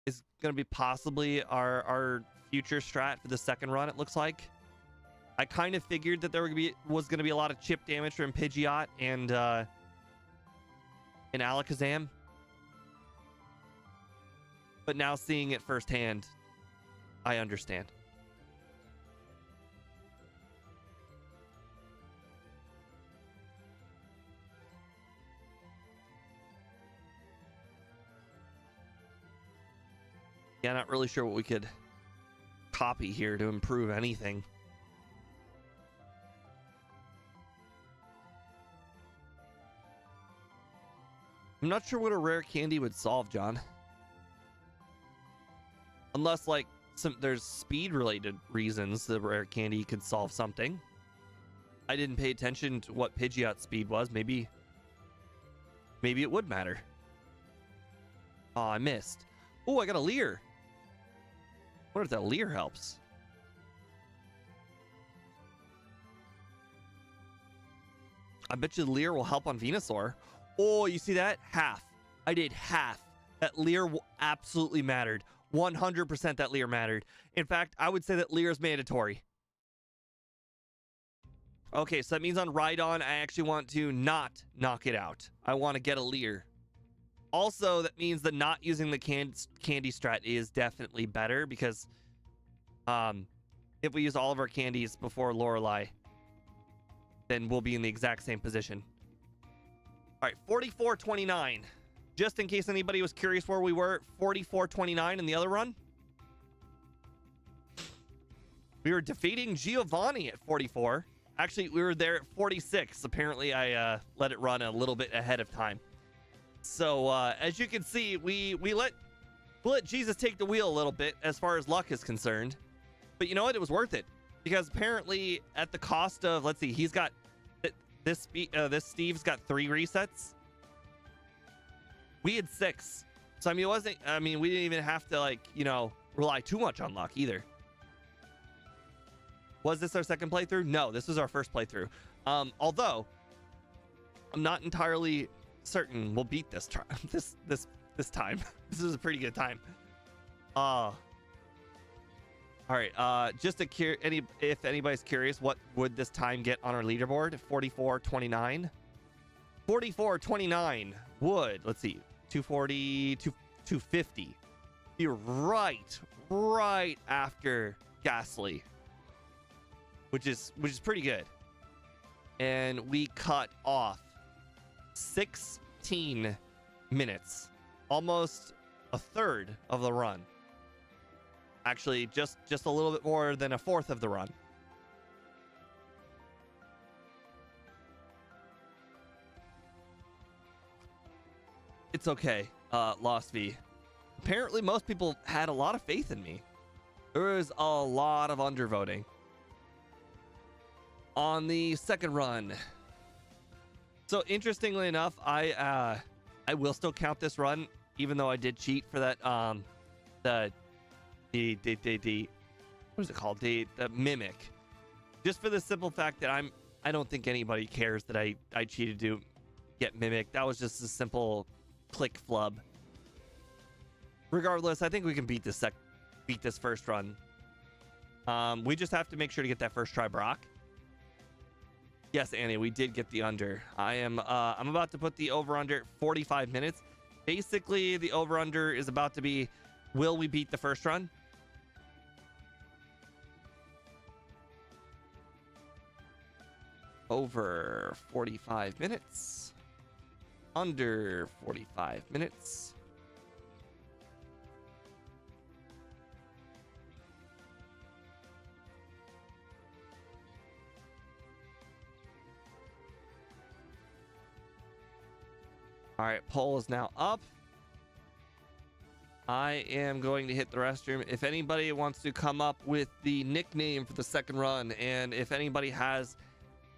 is going to be possibly our future strat for the second run, it looks like. I kind of figured that there was going to be a lot of chip damage from Pidgeot and Alakazam. But now seeing it firsthand, I understand. Yeah, not really sure what we could copy here to improve anything. I'm not sure what a rare candy would solve, John. Unless, like, there's speed-related reasons the rare candy could solve something. I didn't pay attention to what Pidgeot's speed was. Maybe it would matter. Oh, I missed. Oh, I got a Leer. I wonder if that Leer helps. I bet you the Leer will help on Venusaur. Oh, you see that? Half. I did half. That Leer absolutely mattered. 100% that Leer mattered. In fact, I would say that Leer is mandatory. Okay, so that means on Rhydon, I actually want to not knock it out. I want to get a Leer. Also, that means that not using the candy strat is definitely better because if we use all of our candies before Lorelei, then we'll be in the exact same position. All right, 44-29. Just in case anybody was curious where we were, 44-29 in the other run. We were defeating Giovanni at 44. Actually, we were there at 46. Apparently, I let it run a little bit ahead of time. So, as you can see, we let Jesus take the wheel a little bit as far as luck is concerned. But you know what? It was worth it. Because apparently, at the cost of, let's see, he's got... This Steve's got 3 resets. We had 6. So, I mean, we didn't even have to, like, you know, rely too much on luck either. Was this our second playthrough? No, this was our first playthrough. Although, I'm not entirely certain we'll beat this this time. This is a pretty good time. All right. Just if anybody's curious, what would this time get on our leaderboard? 44-29. 44-29 would, let's see, 240 to 250. Be right after Ghastly, which is pretty good. And we cut off 16 minutes, almost a third of the run. Actually, just a little bit more than a fourth of the run. It's okay, Lost V. Apparently, most people had a lot of faith in me. There was a lot of undervoting on the second run. So interestingly enough, I will still count this run, even though I did cheat for that the what is it called? The mimic. Just for the simple fact that I don't think anybody cares that I cheated to get mimic. That was just a simple click flub. Regardless, I think we can beat this first run. We just have to make sure to get that first try Brock. Yes, Annie, we did get the under. I'm about to put the over-under 45 minutes. Basically, the over-under is about to be, will we beat the first run? Over 45 minutes. Under 45 minutes. All right, poll is now up. I am going to hit the restroom. If anybody wants to come up with the nickname for the second run, and if anybody has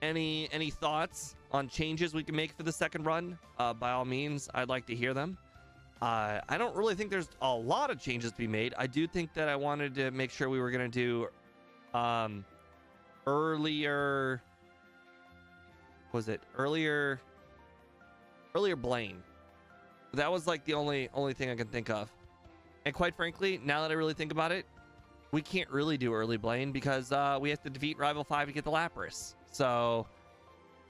any thoughts on changes we can make for the second run, by all means, I'd like to hear them. I don't really think there's a lot of changes to be made. I do think that I wanted to make sure we were going to do earlier Blaine. That was like the only thing I can think of. And quite frankly, now that I really think about it, we can't really do early Blaine because we have to defeat Rival 5 to get the Lapras. So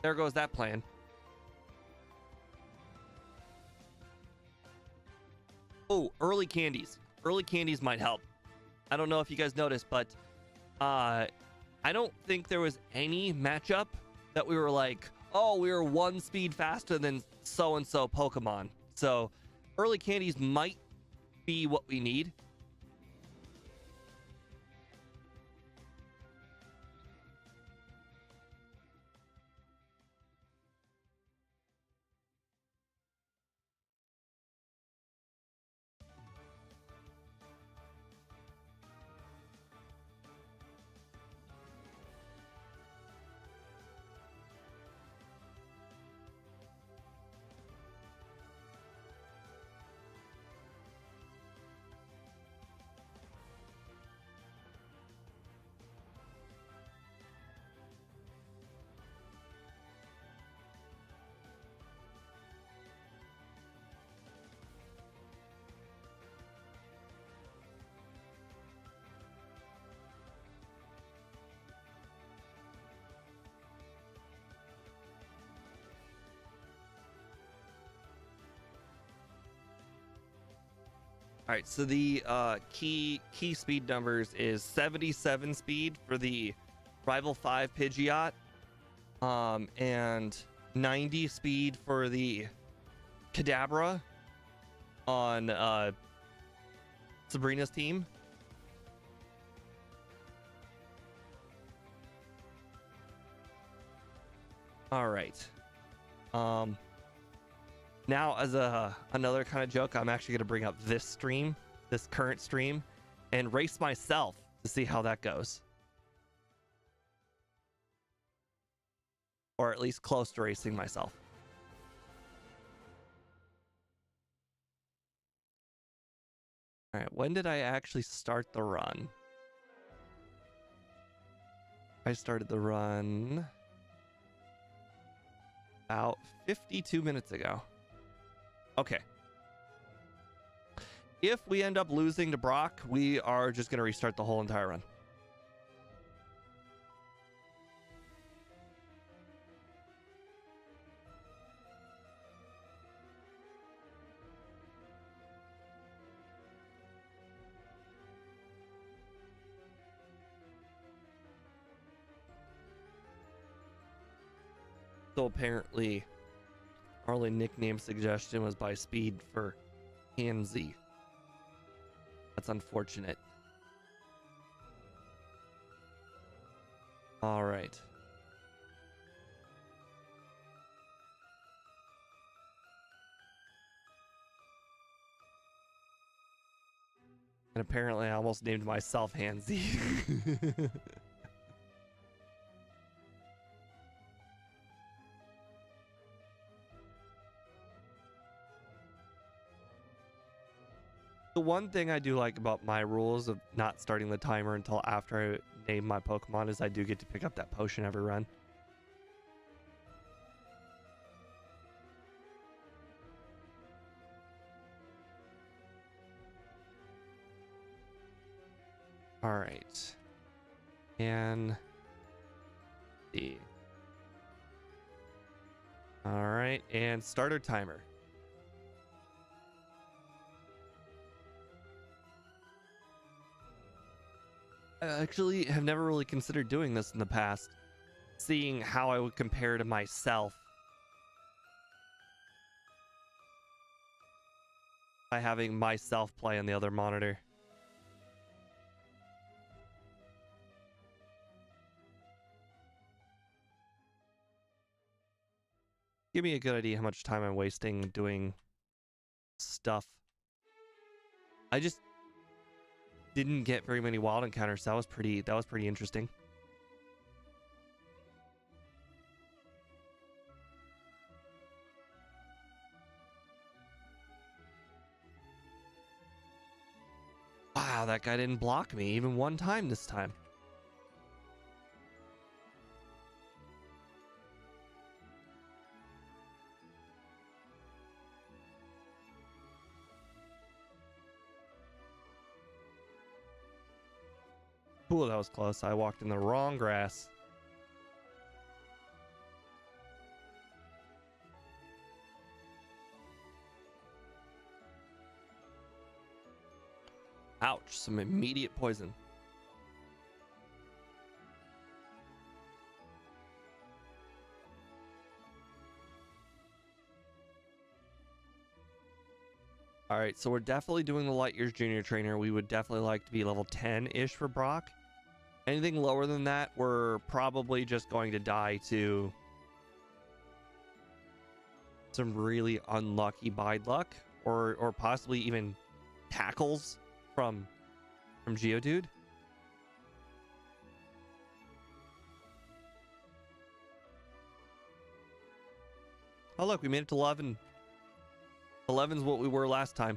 there goes that plan. Oh, early candies. Early candies might help. I don't know if you guys noticed, but I don't think there was any matchup that we were like, oh, we were 1 speed faster than so-and-so Pokemon. So early candies might be what we need. All right, so the key speed numbers is 77 speed for the Rival 5 Pidgeot, and 90 speed for the Kadabra on Sabrina's team. All right. Now, as another kind of joke, I'm actually going to bring up this current stream, and race myself to see how that goes. Or at least close to racing myself. All right, when did I actually start the run? I started the run about 52 minutes ago. Okay. If we end up losing to Brock, we are just going to restart the whole entire run. So apparently, our only nickname suggestion was by speed for Handsy. That's unfortunate. All right. And apparently I almost named myself Handsy. The one thing I do like about my rules of not starting the timer until after I name my Pokemon is I do get to pick up that potion every run. All right. And see. All right, and starter timer. I actually have never really considered doing this in the past, seeing how I would compare to myself by having myself play on the other monitor. Give me a good idea how much time I'm wasting doing stuff. I just didn't get very many wild encounters. So that was pretty interesting. Wow, that guy didn't block me even one time this time. Ooh, that was close. I walked in the wrong grass. Ouch, some immediate poison. All right, so we're definitely doing the Light Years Junior Trainer. We would definitely like to be level 10-ish for Brock. Anything lower than that, we're probably just going to die to some really unlucky bide luck, or possibly even tackles from Geodude. Oh look, we made it to 11. 11's what we were last time.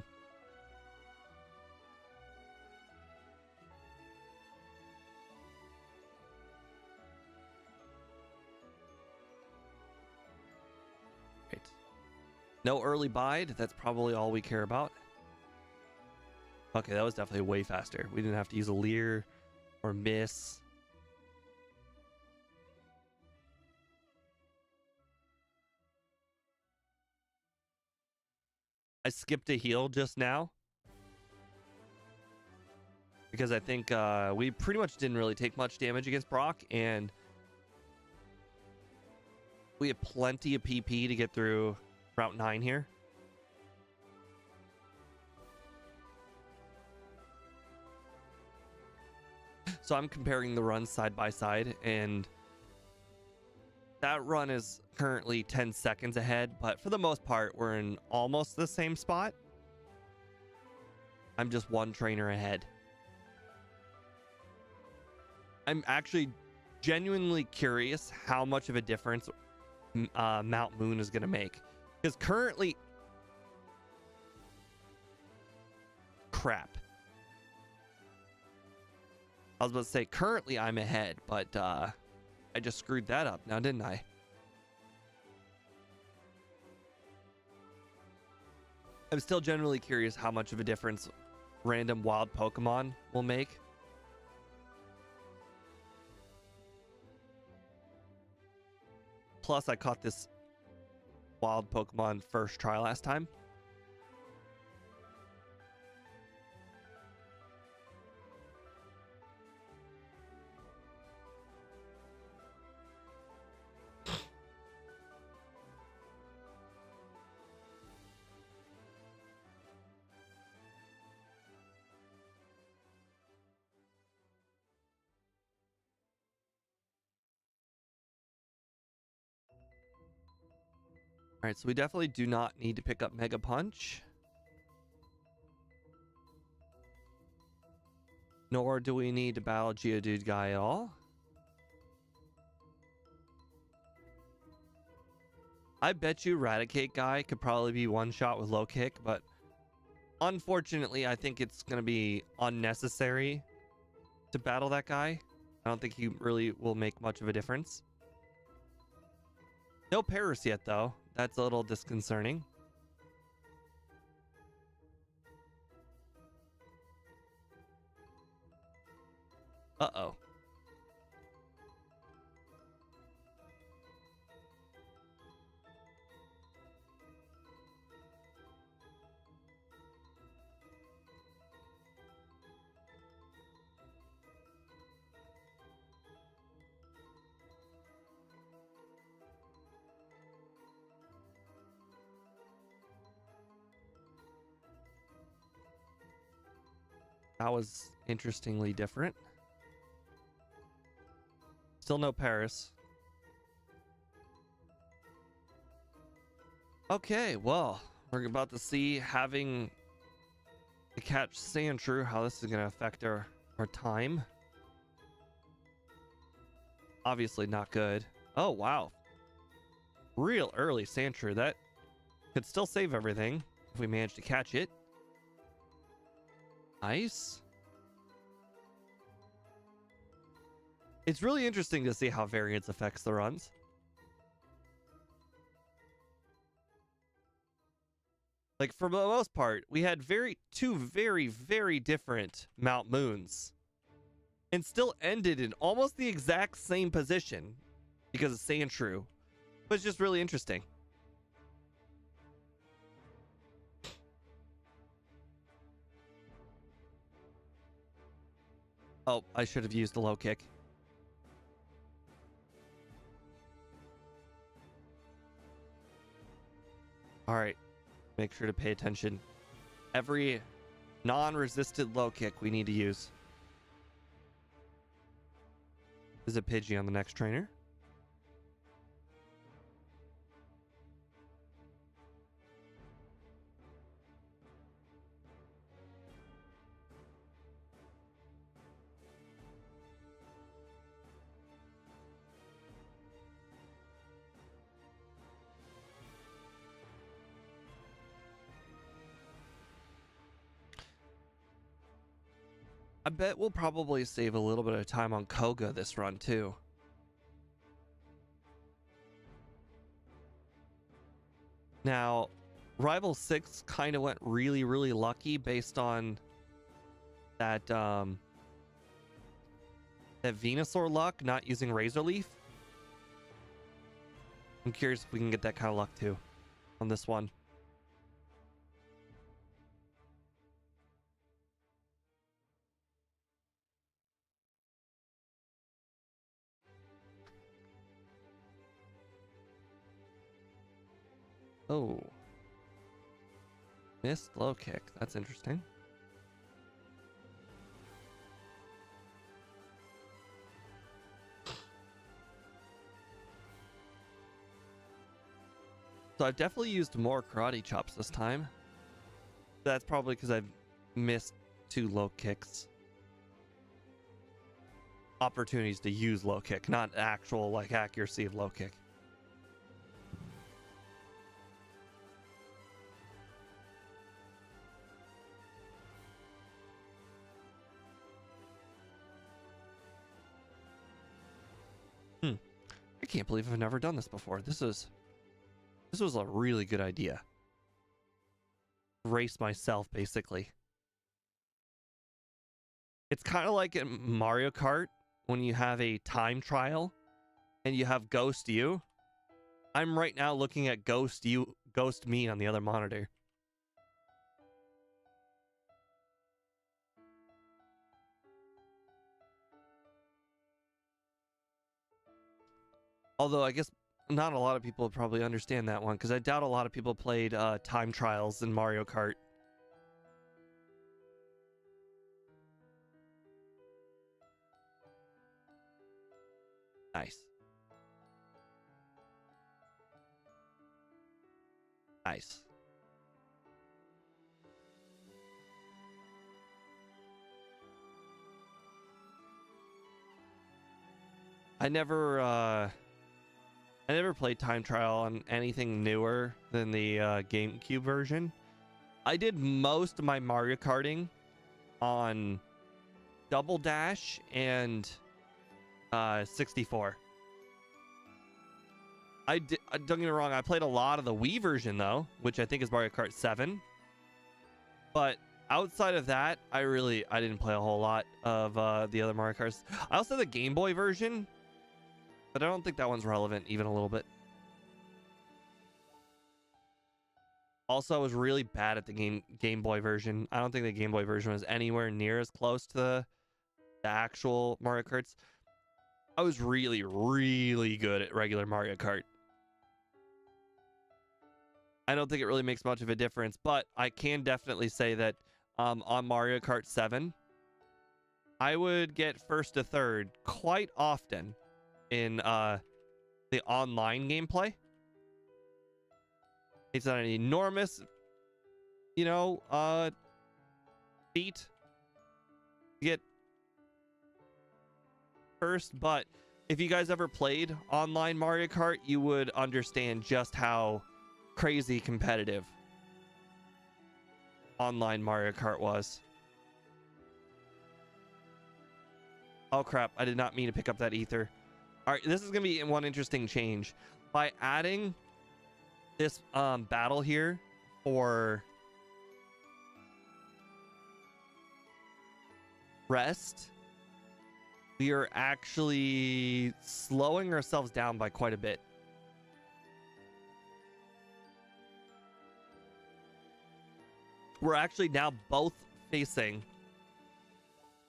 Right. No early bide. That's probably all we care about. Okay, that was definitely way faster. We didn't have to use a leer or miss. I skipped a heal just now. because I think we pretty much didn't really take much damage against Brock, and we have plenty of PP to get through Route 9 here. So I'm comparing the runs side by side, and that run is currently 10 seconds ahead, but for the most part, we're in almost the same spot. I'm just one trainer ahead. I'm actually genuinely curious how much of a difference Mount Moon is going to make. Because currently... Crap. I was about to say, currently I'm ahead, but I just screwed that up now, didn't I? I'm still generally curious how much of a difference random wild Pokemon will make. Plus, I caught this wild Pokemon first try last time. All right, so we definitely do not need to pick up Mega Punch. Nor do we need to battle Geodude guy at all. I bet you Raticate guy could probably be one shot with low kick, but unfortunately, I think it's going to be unnecessary to battle that guy. I don't think he really will make much of a difference. No Paris yet, though. That's a little disconcerting. Uh-oh. That was interestingly different. Still no Paris. Okay, well, we're about to see having to catch Sandshrew, how this is going to affect our time. Obviously not good. Oh, wow. Real early Sandshrew. That could still save everything if we manage to catch it. Nice. It's really interesting to see how variance affects the runs. Like, for the most part, we had two very different Mount Moons. And still ended in almost the exact same position because of Sandshrew. But it's just really interesting. Oh, I should have used the low kick. All right. Make sure to pay attention. Every non-resisted low kick we need to use. There's a Pidgey on the next trainer. I bet we'll probably save a little bit of time on Koga this run too. Now, Rival 6 kind of went really lucky based on that that Venusaur luck not using Razor Leaf. I'm curious if we can get that kind of luck too on this one. Oh. Missed low kick. That's interesting. So I've definitely used more karate chops this time. That's probably because I've missed 2 low kicks. Opportunities to use low kick, not actual like accuracy of low kick. I can't believe I've never done this before. This was a really good idea. Race myself, basically. It's kind of like in Mario Kart when you have a time trial and you have Ghost You. I'm right now looking at Ghost Me on the other monitor. Although I guess not a lot of people probably understand that one, because I doubt a lot of people played time trials in Mario Kart. Nice. Nice. I never played time trial on anything newer than the GameCube version. I did most of my Mario Karting on Double Dash and 64. Don't get me wrong, I played a lot of the Wii version though, which I think is Mario Kart 7. But outside of that, I didn't play a whole lot of the other Mario Karts. I also had the Game Boy version, but I don't think that one's relevant even a little bit. Also, I was really bad at the Game Boy version. I don't think the Game Boy version was anywhere near as close to the actual Mario Karts. I was really, really good at regular Mario Kart. I don't think it really makes much of a difference, but I can definitely say that on Mario Kart 7, I would get first to third quite often in the online gameplay. It's not an enormous, feat to get first, but if you guys ever played online Mario Kart, you would understand just how crazy competitive online Mario Kart was. Oh crap, I did not mean to pick up that ether. All right, this is gonna be one interesting change. By adding this battle here for rest, we are actually slowing ourselves down by quite a bit. We're actually now both facing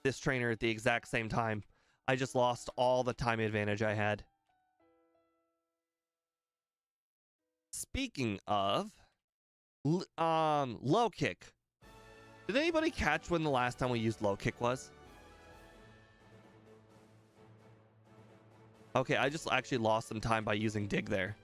this trainer at the exact same time. I just lost all the time advantage I had. Speaking of low kick, did anybody catch when the last time we used low kick was? Okay, I just actually lost some time by using dig there.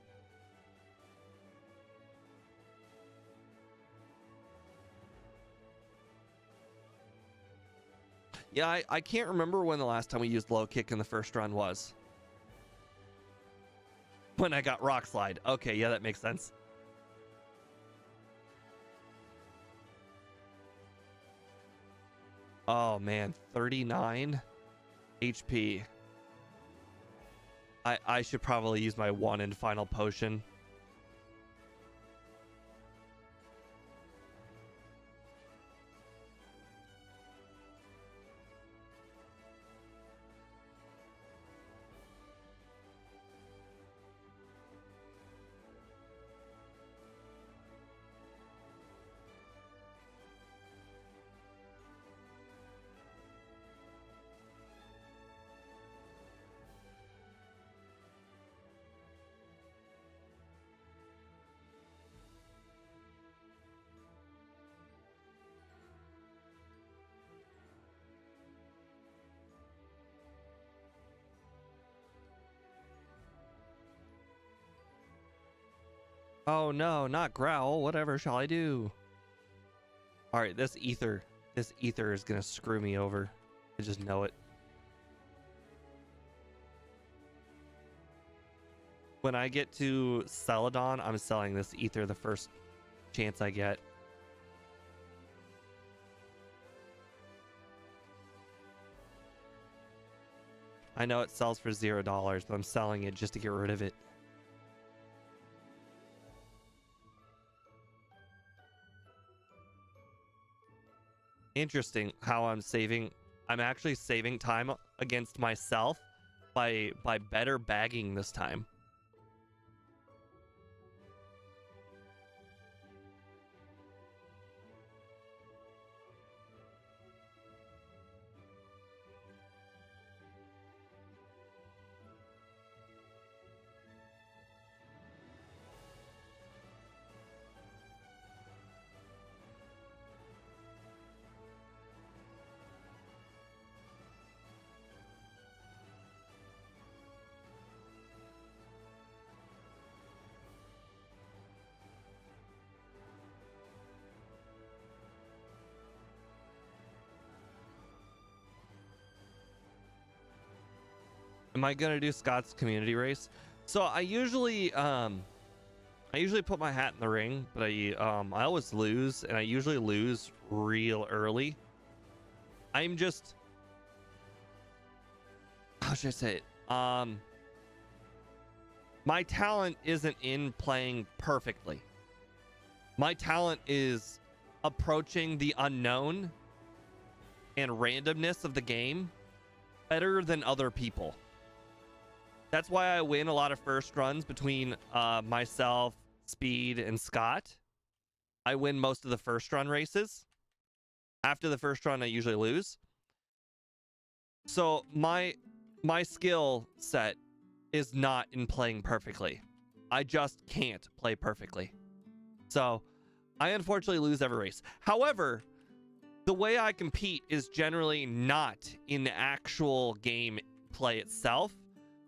Yeah, I can't remember when the last time we used low kick in the first run was. When I got rock slide. Okay, yeah, that makes sense. Oh man, 39 HP. I should probably use my one and final potion. Oh no, not growl. Whatever shall I do? All right, this ether is gonna screw me over. I just know it. When I get to Celadon, I'm selling this ether the first chance I get. I know it sells for $0, but I'm selling it just to get rid of it. Interesting how I'm saving. I'm actually saving time against myself by better bagging this time. Am I gonna do Scott's community race? So I usually put my hat in the ring, but I always lose, and I usually lose real early. I'm just, how should I say it? My talent isn't in playing perfectly. My talent is approaching the unknown and randomness of the game better than other people. That's why I win a lot of first runs between myself, Speed, and Scott. I win most of the first run races. After the first run, I usually lose. So my skill set is not in playing perfectly. I just can't play perfectly. So I unfortunately lose every race. However, the way I compete is generally not in the actual game play itself.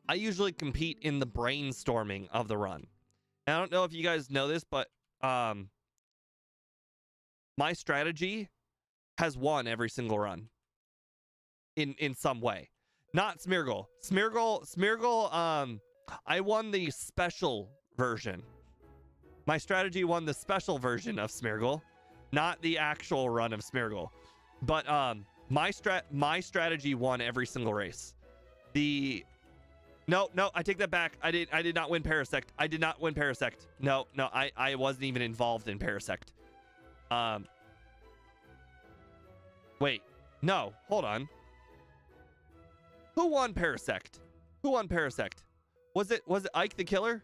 I usually compete in the brainstorming of the run. And I don't know if you guys know this, but my strategy has won every single run in some way. Not Smeargle. Smeargle, I won the special version. My strategy won the special version of Smeargle, not the actual run of Smeargle. But my strategy won every single race. No, I take that back. I did not win Parasect. I did not win Parasect. No, I wasn't even involved in Parasect. Wait. No, hold on. Who won Parasect? Who won Parasect? Was it Ike the Killer?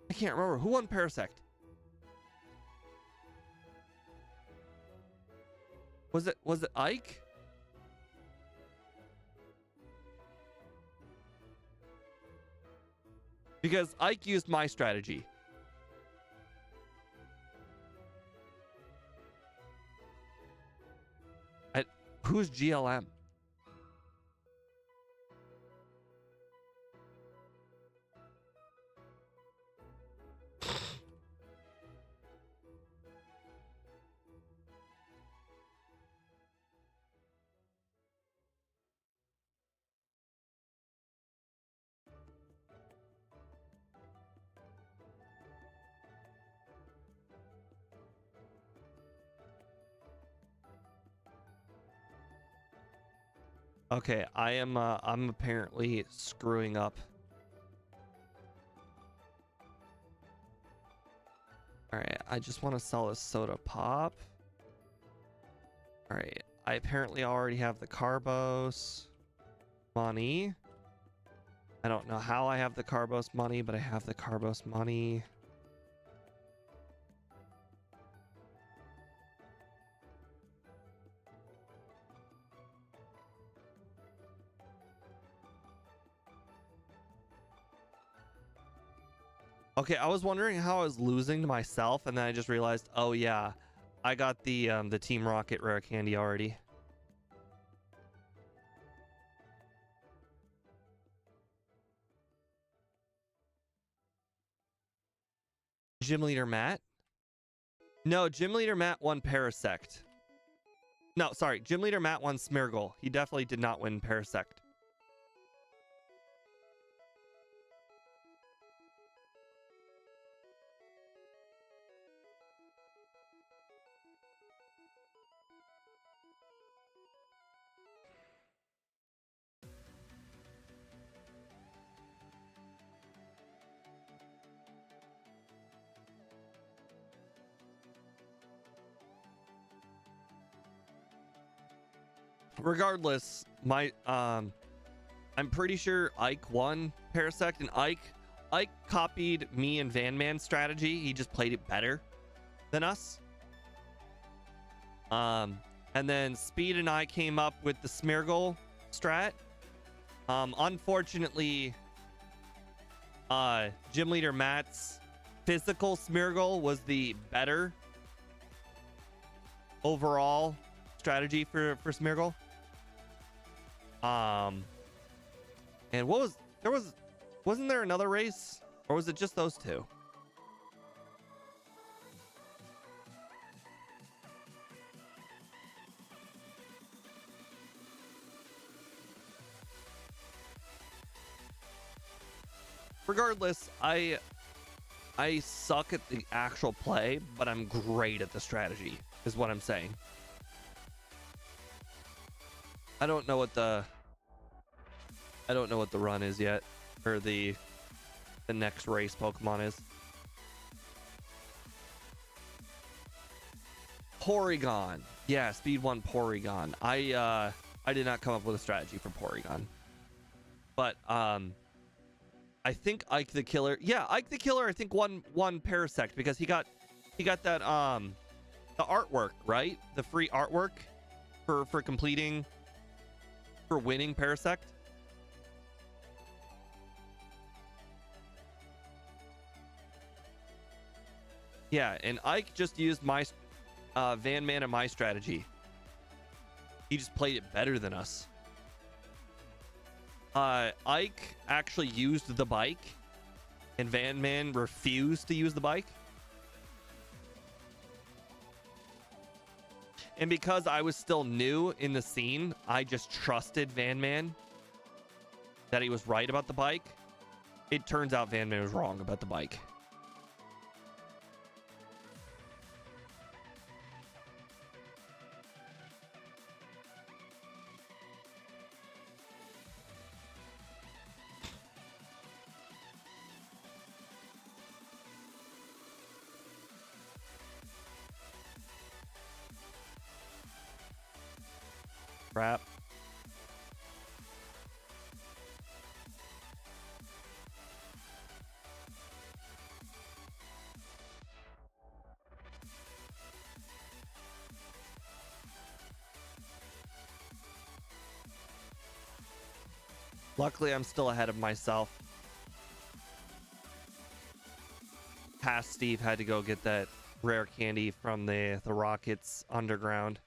I can't remember. Who won Parasect? Was it Ike? Because Ike used my strategy. Who's GLM? Okay, I'm apparently screwing up. All right, I just want to sell a soda pop. All right, I apparently already have the Carbos money. I don't know how I have the Carbos money, but I have the Carbos money. Okay, I was wondering how I was losing to myself, and then I just realized, oh yeah, I got the Team Rocket rare candy already. Gym Leader Matt? No, Gym Leader Matt won Parasect. No, sorry. Gym Leader Matt won Smeargle. He definitely did not win Parasect. Regardless, I'm pretty sure Ike won Parasect, and Ike copied me and Van Man's strategy. He just played it better than us. And then Speed and I came up with the Smeargle strat. Unfortunately, Gym Leader Matt's physical Smeargle was the better overall strategy for Smeargle. And wasn't there another race, or was it just those two? Regardless, I suck at the actual play, but I'm great at the strategy, is what I'm saying. I don't know what the run is yet, or the next race Pokemon is. Porygon. Yeah, Speed 1 Porygon. I did not come up with a strategy for Porygon. But I think Ike the Killer. Yeah, Ike the Killer I think won Parasect because he got that the artwork, right? The free artwork for completing, for winning Parasect. Yeah, and Ike just used my Van Man and my strategy. He just played it better than us. Ike actually used the bike, and Van Man refused to use the bike. And because I was still new in the scene, I just trusted Van Man that he was right about the bike. It turns out Van Man was wrong about the bike. Crap. Luckily, I'm still ahead of myself. Past Steve had to go get that rare candy from the Rockets underground.